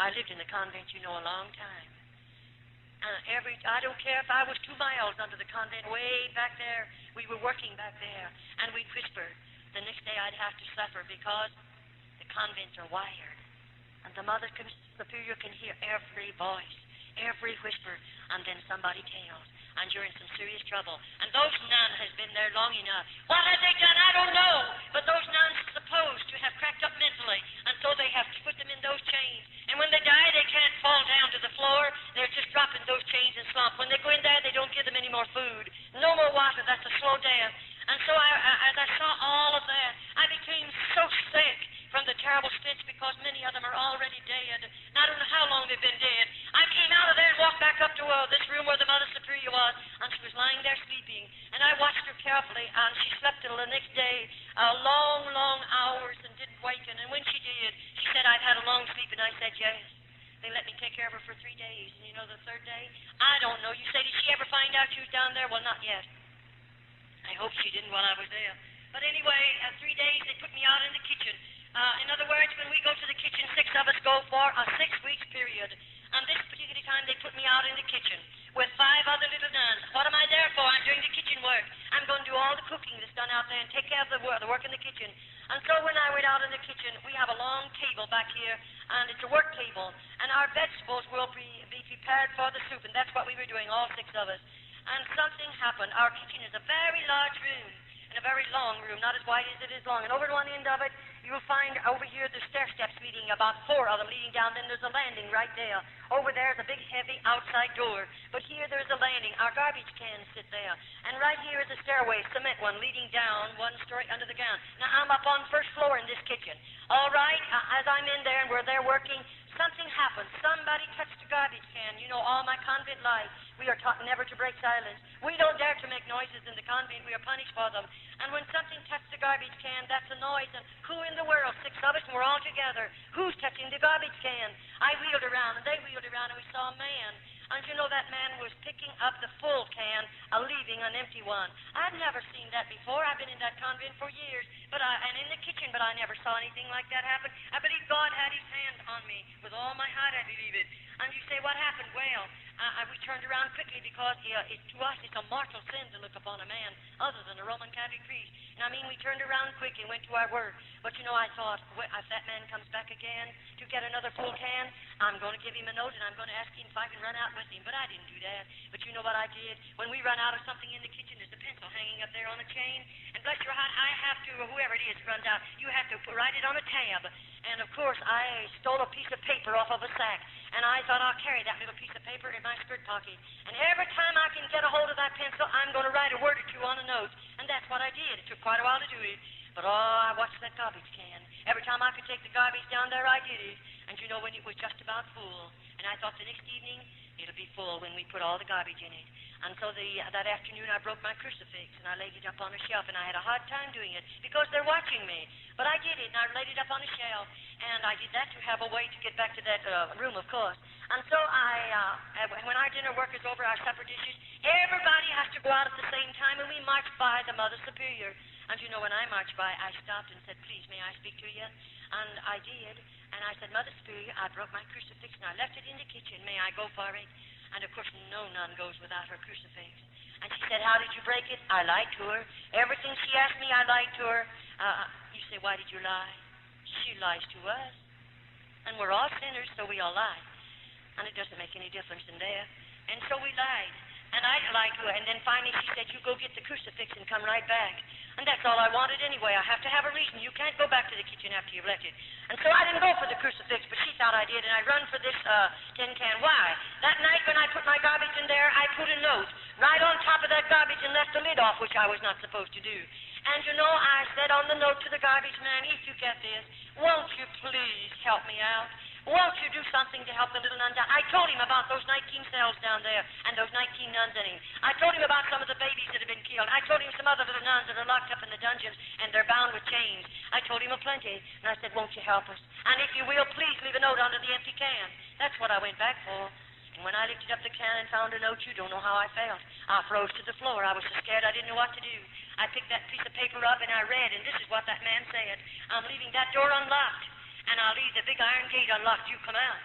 I lived in the convent, you know, a long time. I don't care if I was 2 miles under the convent, way back there. We were working back there, and we'd whisper. The next day I'd have to suffer because the convents are wired, and the Mother Superior can hear every voice, every whisper, and then somebody tells, and you're in some serious trouble. And those nuns has been there long enough. What have they done? I don't know. But those nuns are supposed to have cracked up mentally, and so they have put them in those chains. And when they die, they can't fall down to the floor. They're just dropping those chains and slump. When they go in there, they don't give them any more food. No more water. That's a slow death. And so as I saw all of that, I became so sick from the terrible stench because many of them are already dead. And I don't know how long they've been dead. I came out of there and walked back up to this room where the Mother Superior was. was, and she was lying there sleeping. And I watched her carefully, and she slept till the next day, long, long hours, and didn't waken. And when she did, she said, I've had a long sleep, and I said, yes. They let me take care of her for 3 days. And you know the third day? I don't know. You say, did she ever find out you was down there? Well, not yet. I hope she didn't while I was there. But anyway, 3 days, they put me out in the kitchen. In other words, when we go to the kitchen, 6 of us go for a 6-week period. And this particular time, they put me out in the kitchen with 5 other little nuns. What am I there for? I'm doing the kitchen work. I'm going to do all the cooking that's done out there and take care of the work in the kitchen. And so when I went out in the kitchen, we have a long table back here, and it's a work table. And our vegetables will be prepared for the soup, and that's what we were doing, all 6 of us. And something happened. Our kitchen is a very large room, and a very long room, not as wide as it is long. And over at one end of it, you'll find over here the stair steps leading, about 4 of them leading down. Then there's a landing right there. Over there is a big, heavy outside door. But here there's a landing. Our garbage cans sit there. And right here is a stairway, cement one, leading down 1 story under the ground. Now, I'm up on first floor in this kitchen. All right, as I'm in there and we're there working, something happened. Somebody touched the garbage can. You know, all my convent life, we are taught never to break silence. We don't dare to make noises in the convent. We are punished for them. And when something touched the garbage can, that's a noise. And who in the world? 6 of us, and we're all together. Who's touching the garbage can? I wheeled around, and they wheeled around, and we saw a man. And you know that man was picking up the full can, leaving an empty one. I'd never seen that before. I've been in that convent for years, and in the kitchen, but I never saw anything like that happen. I believe God had his hand on me. With all my heart, I believe it. And you say, what happened? Well, we turned around quickly because to us it's a mortal sin to look upon a man other than a Roman Catholic priest. And I mean, we turned around quick and went to our work. But you know, I thought, if that man comes back again to get another full can, I'm going to give him a note and I'm going to ask him if I can run out with him. But I didn't do that. But you know what I did? When we run out of something in the kitchen, there's a pencil hanging up there on a chain. And bless your heart, I have to, or whoever it is runs out, you have to write it on a tab. And of course, I stole a piece of paper off of a sack. And I thought I'll carry that little piece of paper in my skirt pocket. And every time I can get a hold of that pencil, I'm going to write a word or 2 on a note. And that's what I did. It took quite a while to do it. But I watched that garbage can. Every time I could take the garbage down there, I did it. And you know, when it was just about full. And I thought the next evening, it'll be full when we put all the garbage in it. And so that afternoon, I broke my crucifix, and I laid it up on a shelf, and I had a hard time doing it because they're watching me. But I did it, and I laid it up on a shelf, and I did that to have a way to get back to that room, of course. And so when our dinner work is over, our supper dishes, everybody has to go out at the same time, and we march by the Mother Superior. And you know, when I marched by, I stopped and said, please, may I speak to you? And I did. And I said, Mother Superior, I broke my crucifix, and I left it in the kitchen. May I go for it? And, of course, no nun goes without her crucifix. And she said, how did you break it? I lied to her. Everything she asked me, I lied to her. You say, why did you lie? She lies to us. And we're all sinners, so we all lie. And it doesn't make any difference in there. And so we lied. And I lied to her. And then finally she said, you go get the crucifix and come right back. And that's all I wanted anyway. I have to have a reason. You can't go back to the kitchen after you've left it. And so I didn't go for the crucifix, but she thought I did, and I run for this tin can. Why? That night when I put my garbage in there, I put a note right on top of that garbage and left the lid off, which I was not supposed to do. And you know, I said on the note to the garbage man, if you get this, won't you please help me out? Won't you do something to help the little nun down? I told him about those 19 cells down there and those 19 nuns in him. I told him about some of the babies that have been killed. I told him some other little nuns that are locked up in the dungeons and they're bound with chains. I told him a plenty. And I said, won't you help us? And if you will, please leave a note under the empty can. That's what I went back for. And when I lifted up the can and found a note, you don't know how I felt. I froze to the floor. I was so scared I didn't know what to do. I picked that piece of paper up and I read, and this is what that man said. I'm leaving that door unlocked. And I'll leave the big iron gate unlocked. You come out.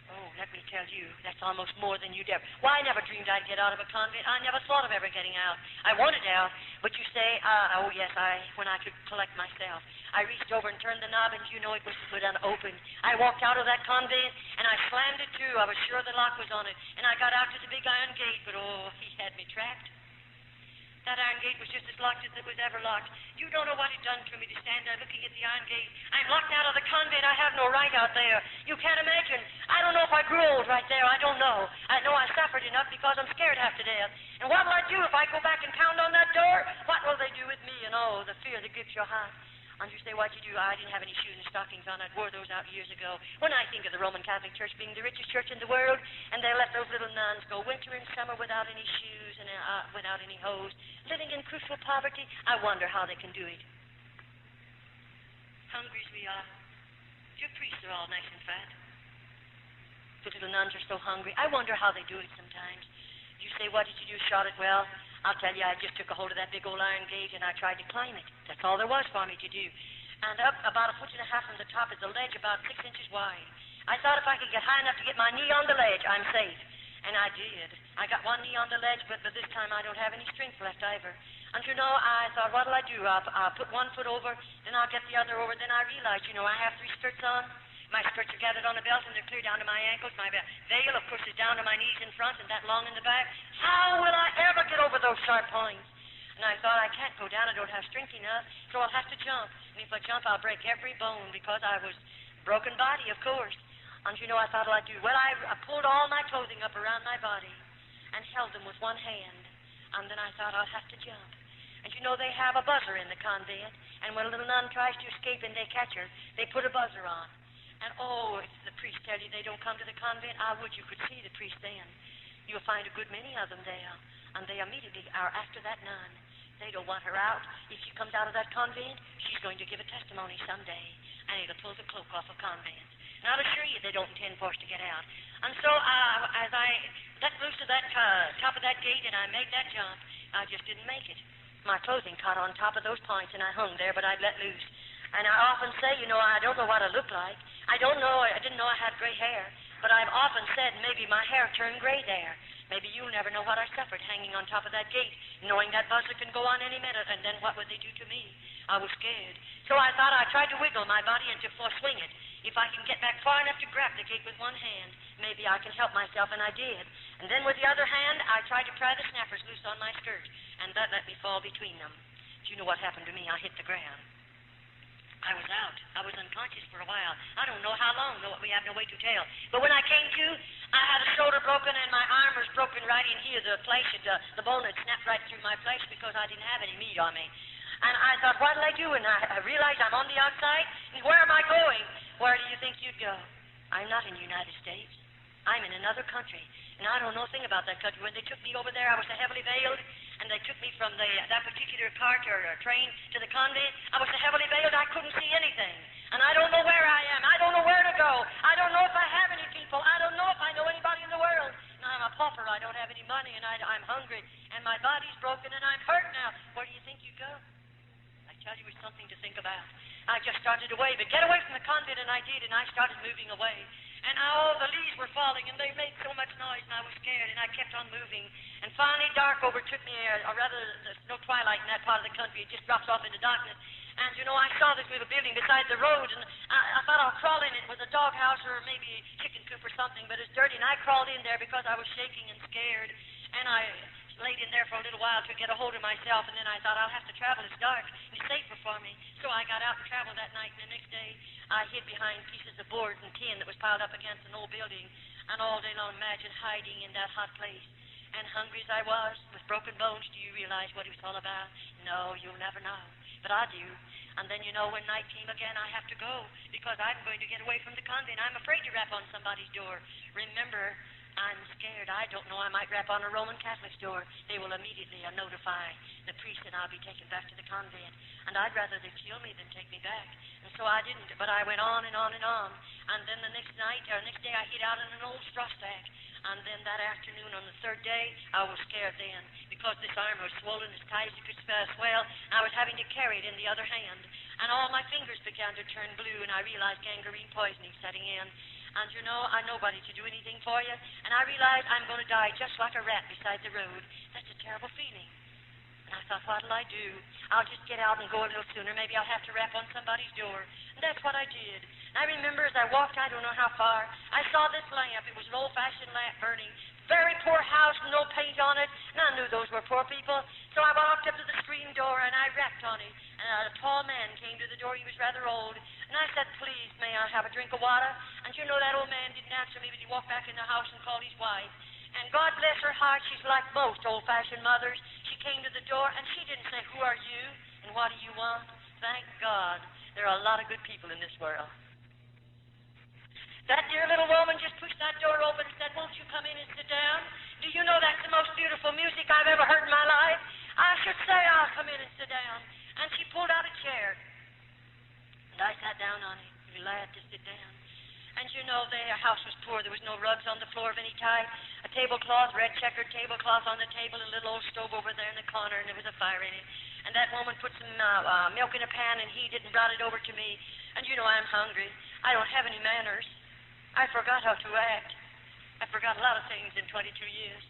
Oh, let me tell you, that's almost more than you'd ever. Why, I never dreamed I'd get out of a convent. I never thought of ever getting out. I wanted out, but you say, oh yes, when I could collect myself. I reached over and turned the knob, and you know it was good unopened. I walked out of that convent, and I slammed it to. I was sure the lock was on it. And I got out to the big iron gate, but oh, he had me trapped. That iron gate was just as locked as it was ever locked. You don't know what it done to me to stand there looking at the iron gate. I'm locked out of the convent. I have no right out there. You can't imagine. I don't know if I grew old right there. I don't know. I know I suffered enough because I'm scared half to death. And what will I do if I go back and pound on that door? What will they do with me? And oh, the fear that grips your heart. And you say, what'd you do? I didn't have any shoes and stockings on. I'd wore those out years ago. When I think of the Roman Catholic Church being the richest church in the world, and they let those little nuns go go winter and summer without any shoes and without any hose, living in crucial poverty. I wonder how they can do it. Hungry as we are. Your priests are all nice and fat. The little nuns are so hungry. I wonder how they do it sometimes. You say, what did you do? Shot it well? I'll tell you, I just took a hold of that big old iron gate and I tried to climb it. That's all there was for me to do. And up about 1.5 feet from the top is a ledge about 6 inches wide. I thought if I could get high enough to get my knee on the ledge, I'm safe. And I did. I got one knee on the ledge, but this time I don't have any strength left either. And you know, I thought, what'll I do? I'll put one foot over, then I'll get the other over. Then I realized, I have 3 skirts on. My skirts are gathered on a belt, and they're clear down to my ankles. My veil, of course, is down to my knees in front and that long in the back. How will I ever get over those sharp points? And I thought, I can't go down. I don't have strength enough, so I'll have to jump. And if I jump, I'll break every bone because I was broken body, of course. And I thought, what I'd do? Well, I pulled all my clothing up around my body and held them with one hand. And then I thought, I'll have to jump. And they have a buzzer in the convent. And when a little nun tries to escape and they catch her, they put a buzzer on. And if the priest tell you they don't come to the convent, I would you could see the priest then. You'll find a good many of them there. And they immediately are after that nun. They don't want her out. If she comes out of that convent, she's going to give a testimony someday. And it'll pull the cloak off of convents. And I'll assure you they don't intend for us to get out. And so as I let loose of that top of that gate and I made that jump, I just didn't make it. My clothing caught on top of those points and I hung there, but I'd let loose. And I often say, I don't know what I look like. I didn't know I had gray hair. But I've often said maybe my hair turned gray there. Maybe you'll never know what I suffered hanging on top of that gate, knowing that buzzer can go on any minute, and then what would they do to me? I was scared. So I thought I tried to wiggle my body and to swing it. If I can get back far enough to grab the gate with one hand, maybe I can help myself, and I did. And then with the other hand, I tried to pry the snappers loose on my skirt, and that let me fall between them. Do you know what happened to me? I hit the ground. I was out. I was unconscious for a while. I don't know how long, though we have no way to tell. But when I came to, I had a shoulder broken and my arm was broken right in here. The flesh, the bone had snapped right through my flesh because I didn't have any meat on me. And I thought, what'll I do? And I realized I'm on the outside. And where am I going? Where do you think you'd go? I'm not in the United States. I'm in another country. And I don't know a thing about that country. When they took me over there, I was so heavily veiled. And they took me from that particular cart or train to the convent. I was so heavily veiled I couldn't see anything. And I don't know where I am. I don't know where to go. I don't know if I have any people. I don't know if I know anybody in the world. And I'm a pauper. I don't have any money. And I'm hungry. And my body's broken. And I'm hurt now. Where do you think you'd go? I tell you, it's something to think about. I just started away. But get away from the convent, and I did. And I started moving away. And all the leaves were falling, and they made so much noise, and I was scared, and I kept on moving. And finally, dark overtook me, or rather, there's no twilight in that part of the country. It just drops off into darkness. And, I saw this little building beside the road, and I thought I'll crawl in. It was a doghouse or maybe a chicken coop or something, but it's dirty, and I crawled in there because I was shaking and scared. And I laid in there for a little while to get a hold of myself, and then I thought I'll have to travel. It's dark. It's safer for me. So I got out and traveled that night, and the next day I hid behind pieces of board and tin that was piled up against an old building, and all day long imagine hiding in that hot place. And hungry as I was, with broken bones, do you realize what it was all about? No, you'll never know. But I do. And then, when night came again, I have to go, because I'm going to get away from the convent. I'm afraid to rap on somebody's door. Remember, I'm scared. I don't know. I might rap on a Roman Catholic's door. They will immediately notify the priest, and I'll be taken back to the convent. And I'd rather they kill me than take me back. And so I didn't. But I went on and on and on. And then the next day, I hid out in an old straw stack. And then that afternoon, on the third day, I was scared then, because this arm was swollen as tight as it could swell. I was having to carry it in the other hand. And all my fingers began to turn blue, and I realized gangrene poisoning setting in. And I nobody to do anything for you. And I realized I'm going to die just like a rat beside the road. That's a terrible feeling. And I thought, what'll I do? I'll just get out and go a little sooner. Maybe I'll have to rap on somebody's door. And that's what I did. And I remember as I walked, I don't know how far, I saw this lamp. It was an old-fashioned lamp burning. Very poor house, no paint on it. And I knew those were poor people. So I walked up to the screen door, and I rapped on it. And a tall man came to the door. He was rather old. And I said, please, may I have a drink of water? And that old man didn't answer me, but he walked back in the house and called his wife. And God bless her heart, she's like most old-fashioned mothers. She came to the door, and she didn't say, who are you, and what do you want? Thank God. There are a lot of good people in this world. That dear little woman just pushed that door open and said, won't you come in and sit down? Do sat down on it. He was glad to sit down. And you know, their house was poor. There was no rugs on the floor of any type. A tablecloth, red checkered tablecloth on the table, a little old stove over there in the corner, and there was a fire in it. And that woman put some milk in a pan and heated and brought it over to me. And you know, I'm hungry. I don't have any manners. I forgot how to act. I forgot a lot of things in 22 years.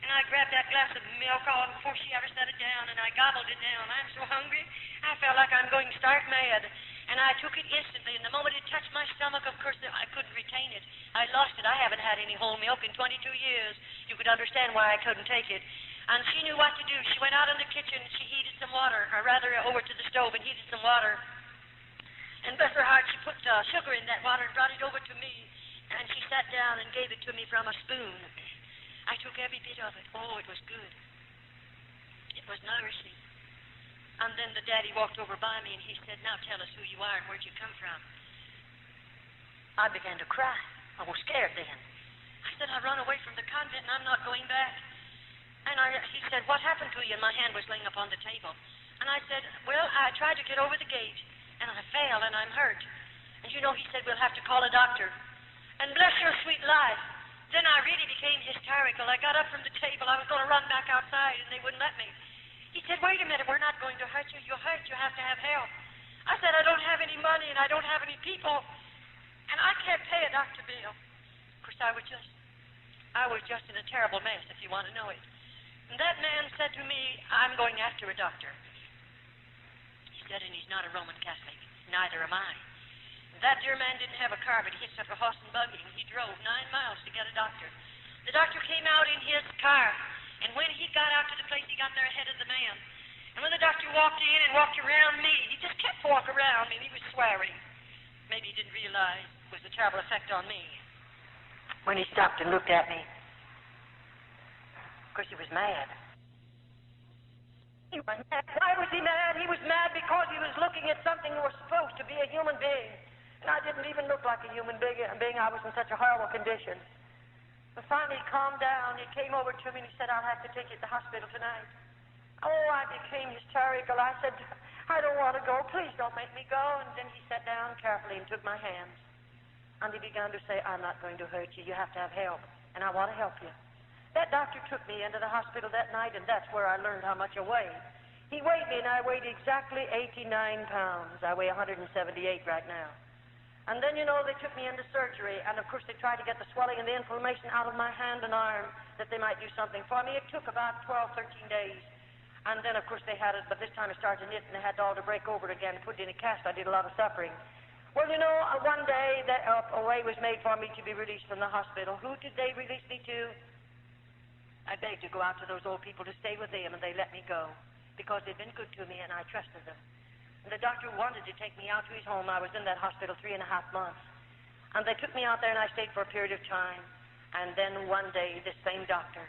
And I grabbed that glass of milk all before she ever set it down, and I gobbled it down. I'm so hungry, I felt like I'm going stark mad. And I took it instantly, and the moment it touched my stomach, of course, I couldn't retain it. I lost it. I haven't had any whole milk in 22 years. You could understand why I couldn't take it. And she knew what to do. She went out in the kitchen, and she heated some water, or rather over to the stove and heated some water. And bless her heart, she put sugar in that water and brought it over to me. And she sat down and gave it to me from a spoon. I took every bit of it. Oh, it was good. It was nourishing. And then the daddy walked over by me and he said, now tell us who you are and where'd you come from. I began to cry. I was scared then. I said, I run away from the convent and I'm not going back. And he said, what happened to you? And my hand was laying upon the table. And I said, well, I tried to get over the gate and I fell and I'm hurt. And you know, he said, we'll have to call a doctor. And bless your sweet life. Then I really became hysterical. I got up from the table. I was going to run back outside and they wouldn't let me. He said, wait a minute, we're not going to hurt you. You're hurt. You have to have help. I said, I don't have any money and I don't have any people. And I can't pay a doctor bill. Of course, I was just in a terrible mess, if you want to know it. And that man said to me, I'm going after a doctor. He said, and he's not a Roman Catholic. Neither am I. That dear man didn't have a car, but he hitched up a horse and buggy, and he drove 9 miles to get a doctor. The doctor came out in his car, and when he got out to the place, he got there ahead of the man. And when the doctor walked in and walked around me, he just kept walking around me, and he was swearing. Maybe he didn't realize it was a terrible effect on me. When he stopped and looked at me, of course, he was mad. He was mad. Why was he mad? He was mad because he was looking at something that was supposed to be a human being. And I didn't even look like a human being. I was in such a horrible condition. But finally, he calmed down. He came over to me and he said, I'll have to take you to the hospital tonight. Oh, I became hysterical. I said, I don't want to go. Please don't make me go. And then he sat down carefully and took my hands. And he began to say, I'm not going to hurt you. You have to have help. And I want to help you. That doctor took me into the hospital that night, and that's where I learned how much I weighed. He weighed me, and I weighed exactly 89 pounds. I weigh 178 right now. And then, you know, they took me into surgery, and of course they tried to get the swelling and the inflammation out of my hand and arm, that they might do something for me. It took about 12, 13 days. And then, of course, they had it, but this time it started to knit, and they had it all to break over it again and put it in a cast. I did a lot of suffering. Well, you know, one day a way was made for me to be released from the hospital. Who did they release me to? I begged to go out to those old people to stay with them, and they let me go because they'd been good to me, and I trusted them. And the doctor wanted to take me out to his home. I was in that hospital 3.5 months. And they took me out there, and I stayed for a period of time. And then one day, this same doctor,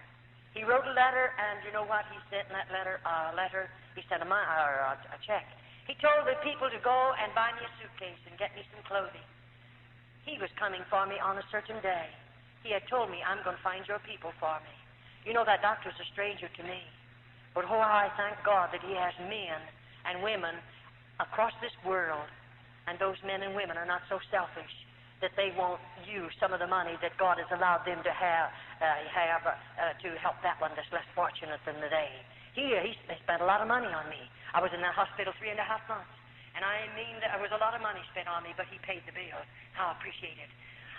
he wrote a letter, and you know what he said in that letter? He sent a check. He told the people to go and buy me a suitcase and get me some clothing. He was coming for me on a certain day. He had told me, I'm going to find your people for me. You know, that doctor's a stranger to me. But oh, I thank God that he has men and women across this world, and those men and women are not so selfish that they won't use some of the money that God has allowed them to have to help that one that's less fortunate than they. He spent a lot of money on me. I was in that hospital 3.5 months, and I mean there was a lot of money spent on me, but he paid the bill. How I appreciate it.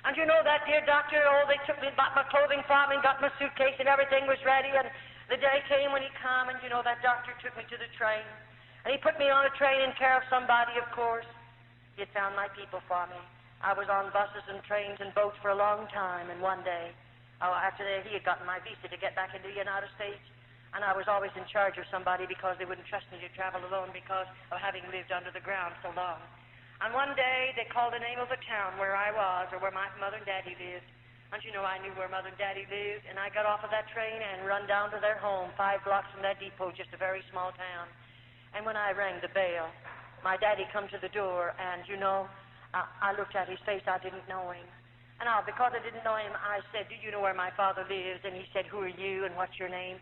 And you know that dear doctor, they took me, bought my clothing for me, got my suitcase, and everything was ready, and the day came when he came, and you know that doctor took me to the train. And he put me on a train in care of somebody, of course. He had found my people for me. I was on buses and trains and boats for a long time, and one day, after that, he had gotten my visa to get back into the United States, and I was always in charge of somebody because they wouldn't trust me to travel alone because of having lived under the ground so long. And one day, they called the name of the town where I was, or where my mother and daddy lived. And you know, I knew where mother and daddy lived, and I got off of that train and run down to their home, 5 blocks from that depot, just a very small town. And when I rang the bell, my daddy come to the door, and you know, I looked at his face. I didn't know him. And because I didn't know him, I said, do you know where my father lives? And he said, who are you, and what's your name?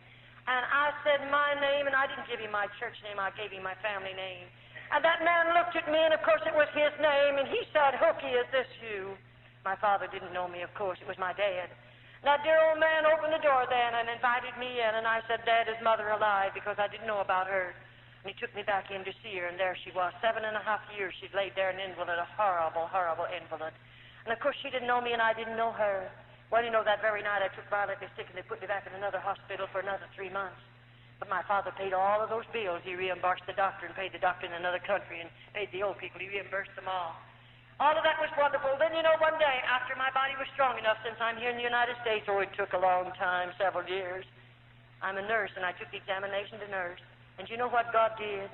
And I said, my name, and I didn't give him my church name. I gave him my family name. And that man looked at me, and of course it was his name, and he said, "Hooky, is this you?" My father didn't know me, of course. It was my dad. That dear old man opened the door then and invited me in, and I said, "Dad, is Mother alive?" because I didn't know about her. And he took me back in to see her, and there she was. 7.5 years she'd laid there an invalid, a horrible, horrible invalid. And of course she didn't know me, and I didn't know her. Well, you know, that very night I took violently sick, and they put me back in another hospital for another 3 months. But my father paid all of those bills. He reimbursed the doctor and paid the doctor in another country and paid the old people. He reimbursed them all. All of that was wonderful. Then, you know, one day, after my body was strong enough, since I'm here in the United States, it took a long time, several years. I'm a nurse, and I took the examination to nurse. And you know what God did?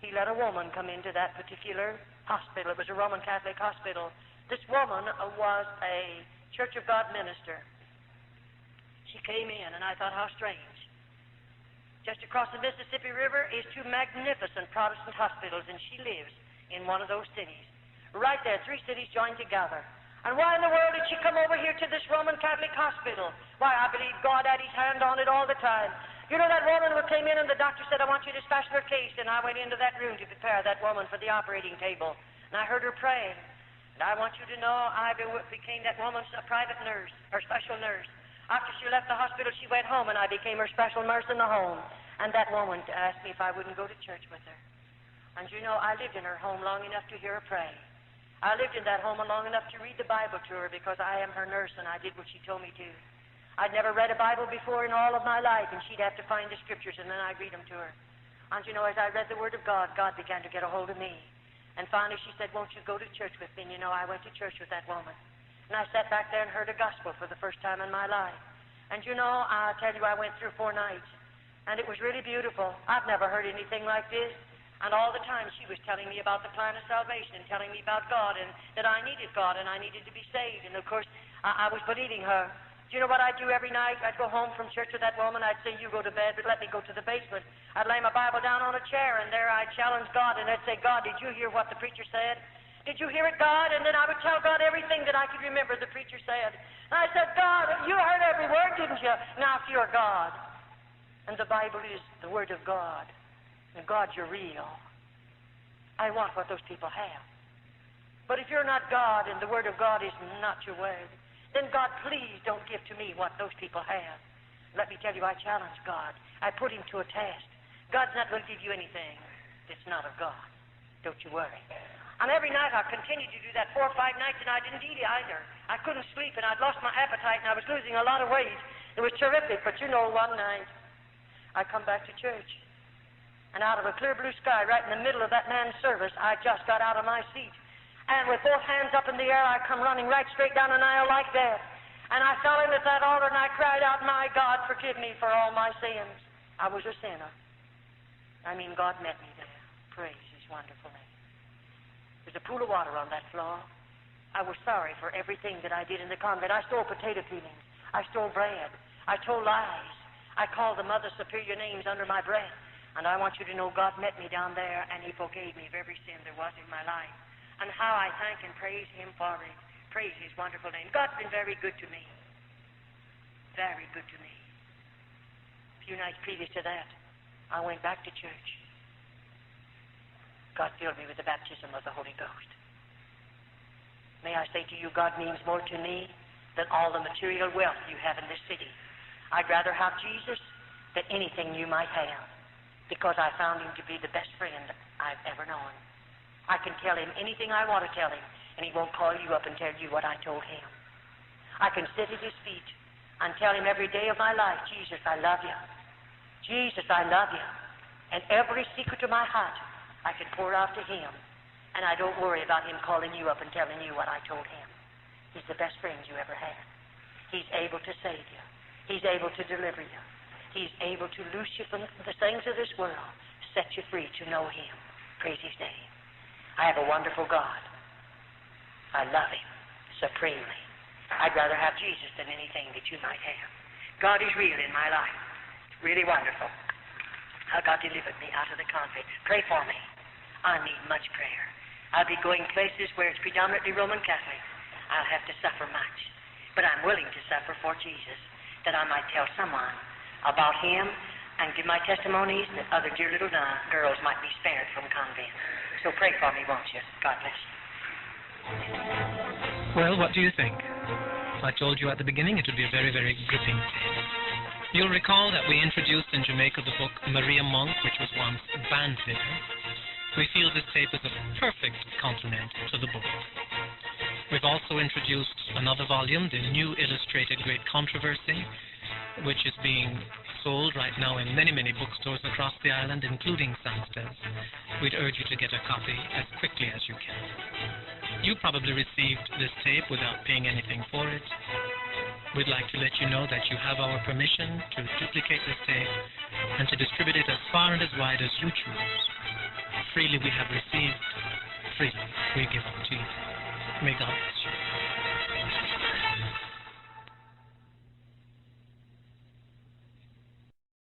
He let a woman come into that particular hospital. It was a Roman Catholic hospital. This woman was a Church of God minister. She came in, and I thought, how strange. Just across the Mississippi River is 2 magnificent Protestant hospitals, and she lives in one of those cities. Right there, 3 cities joined together. And why in the world did she come over here to this Roman Catholic hospital? Why, I believe God had his hand on it all the time. You know, that woman who came in and the doctor said, "I want you to dispatch her case," and I went into that room to prepare that woman for the operating table. And I heard her praying. And I want you to know, I became that woman's private nurse, her special nurse. After she left the hospital, she went home, and I became her special nurse in the home. And that woman asked me if I wouldn't go to church with her. And you know, I lived in her home long enough to hear her pray. I lived in that home long enough to read the Bible to her because I am her nurse, and I did what she told me to. I'd never read a Bible before in all of my life, and she'd have to find the scriptures, and then I'd read them to her. And you know, as I read the Word of God, God began to get a hold of me. And finally she said, "Won't you go to church with me?" And you know, I went to church with that woman. And I sat back there and heard a gospel for the first time in my life. And you know, I tell you, I went through 4 nights. And it was really beautiful. I've never heard anything like this. And all the time she was telling me about the plan of salvation and telling me about God and that I needed God and I needed to be saved. And of course, I was believing her. Do you know what I'd do every night? I'd go home from church with that woman. I'd say, "You go to bed, but let me go to the basement." I'd lay my Bible down on a chair, and there I'd challenge God, and I'd say, "God, did you hear what the preacher said? Did you hear it, God?" And then I would tell God everything that I could remember the preacher said. And I said, "God, you heard every word, didn't you? Now, if you're God, and the Bible is the Word of God, and God, you're real, I want what those people have. But if you're not God, and the Word of God is not your Word, then God, please don't give to me what those people have." Let me tell you, I challenge God. I put him to a test. God's not going to give you anything that's not of God. Don't you worry. And every night I continued to do that 4 or 5 nights, and I didn't eat either. I couldn't sleep, and I'd lost my appetite, and I was losing a lot of weight. It was terrific, but you know, one night I come back to church, and out of a clear blue sky, right in the middle of that man's service, I just got out of my seat. And with both hands up in the air, I come running right straight down an aisle like that. And I fell in at that altar, and I cried out, "My God, forgive me for all my sins." I was a sinner. I mean, God met me there. Praise his wonderful name. There's a pool of water on that floor. I was sorry for everything that I did in the convent. I stole potato peelings. I stole bread. I told lies. I called the Mother Superior names under my breath. And I want you to know God met me down there, and he forgave me of every sin there was in my life. And how I thank and praise him for it. Praise his wonderful name. God's been very good to me. Very good to me. A few nights previous to that, I went back to church. God filled me with the baptism of the Holy Ghost. May I say to you, God means more to me than all the material wealth you have in this city. I'd rather have Jesus than anything you might have, because I found him to be the best friend I've ever known. I can tell him anything I want to tell him, and he won't call you up and tell you what I told him. I can sit at his feet and tell him every day of my life, "Jesus, I love you. Jesus, I love you." And every secret of my heart I can pour out to him, and I don't worry about him calling you up and telling you what I told him. He's the best friend you ever had. He's able to save you. He's able to deliver you. He's able to loose you from the things of this world, set you free to know him. Praise his name. I have a wonderful God. I love him supremely. I'd rather have Jesus than anything that you might have. God is real in my life. Really wonderful. How God delivered me out of the convent. Pray for me. I need much prayer. I'll be going places where it's predominantly Roman Catholic. I'll have to suffer much. But I'm willing to suffer for Jesus, that I might tell someone about him and give my testimonies that other dear little girls might be spared from convent. So pray for me, won't you? God bless you. Well, what do you think? I told you at the beginning it would be a very, very gripping tape. You'll recall that we introduced in Jamaica the book Maria Monk, which was once banned there. We feel this tape is a perfect complement to the book. We've also introduced another volume, the New Illustrated Great Controversy, which is being sold right now in many, many bookstores across the island, including Sanstead's. We'd urge you to get a copy as quickly as you can. You probably received this tape without paying anything for it. We'd like to let you know that you have our permission to duplicate this tape and to distribute it as far and as wide as you choose. Freely we have received, freely we give it to you. May God bless you.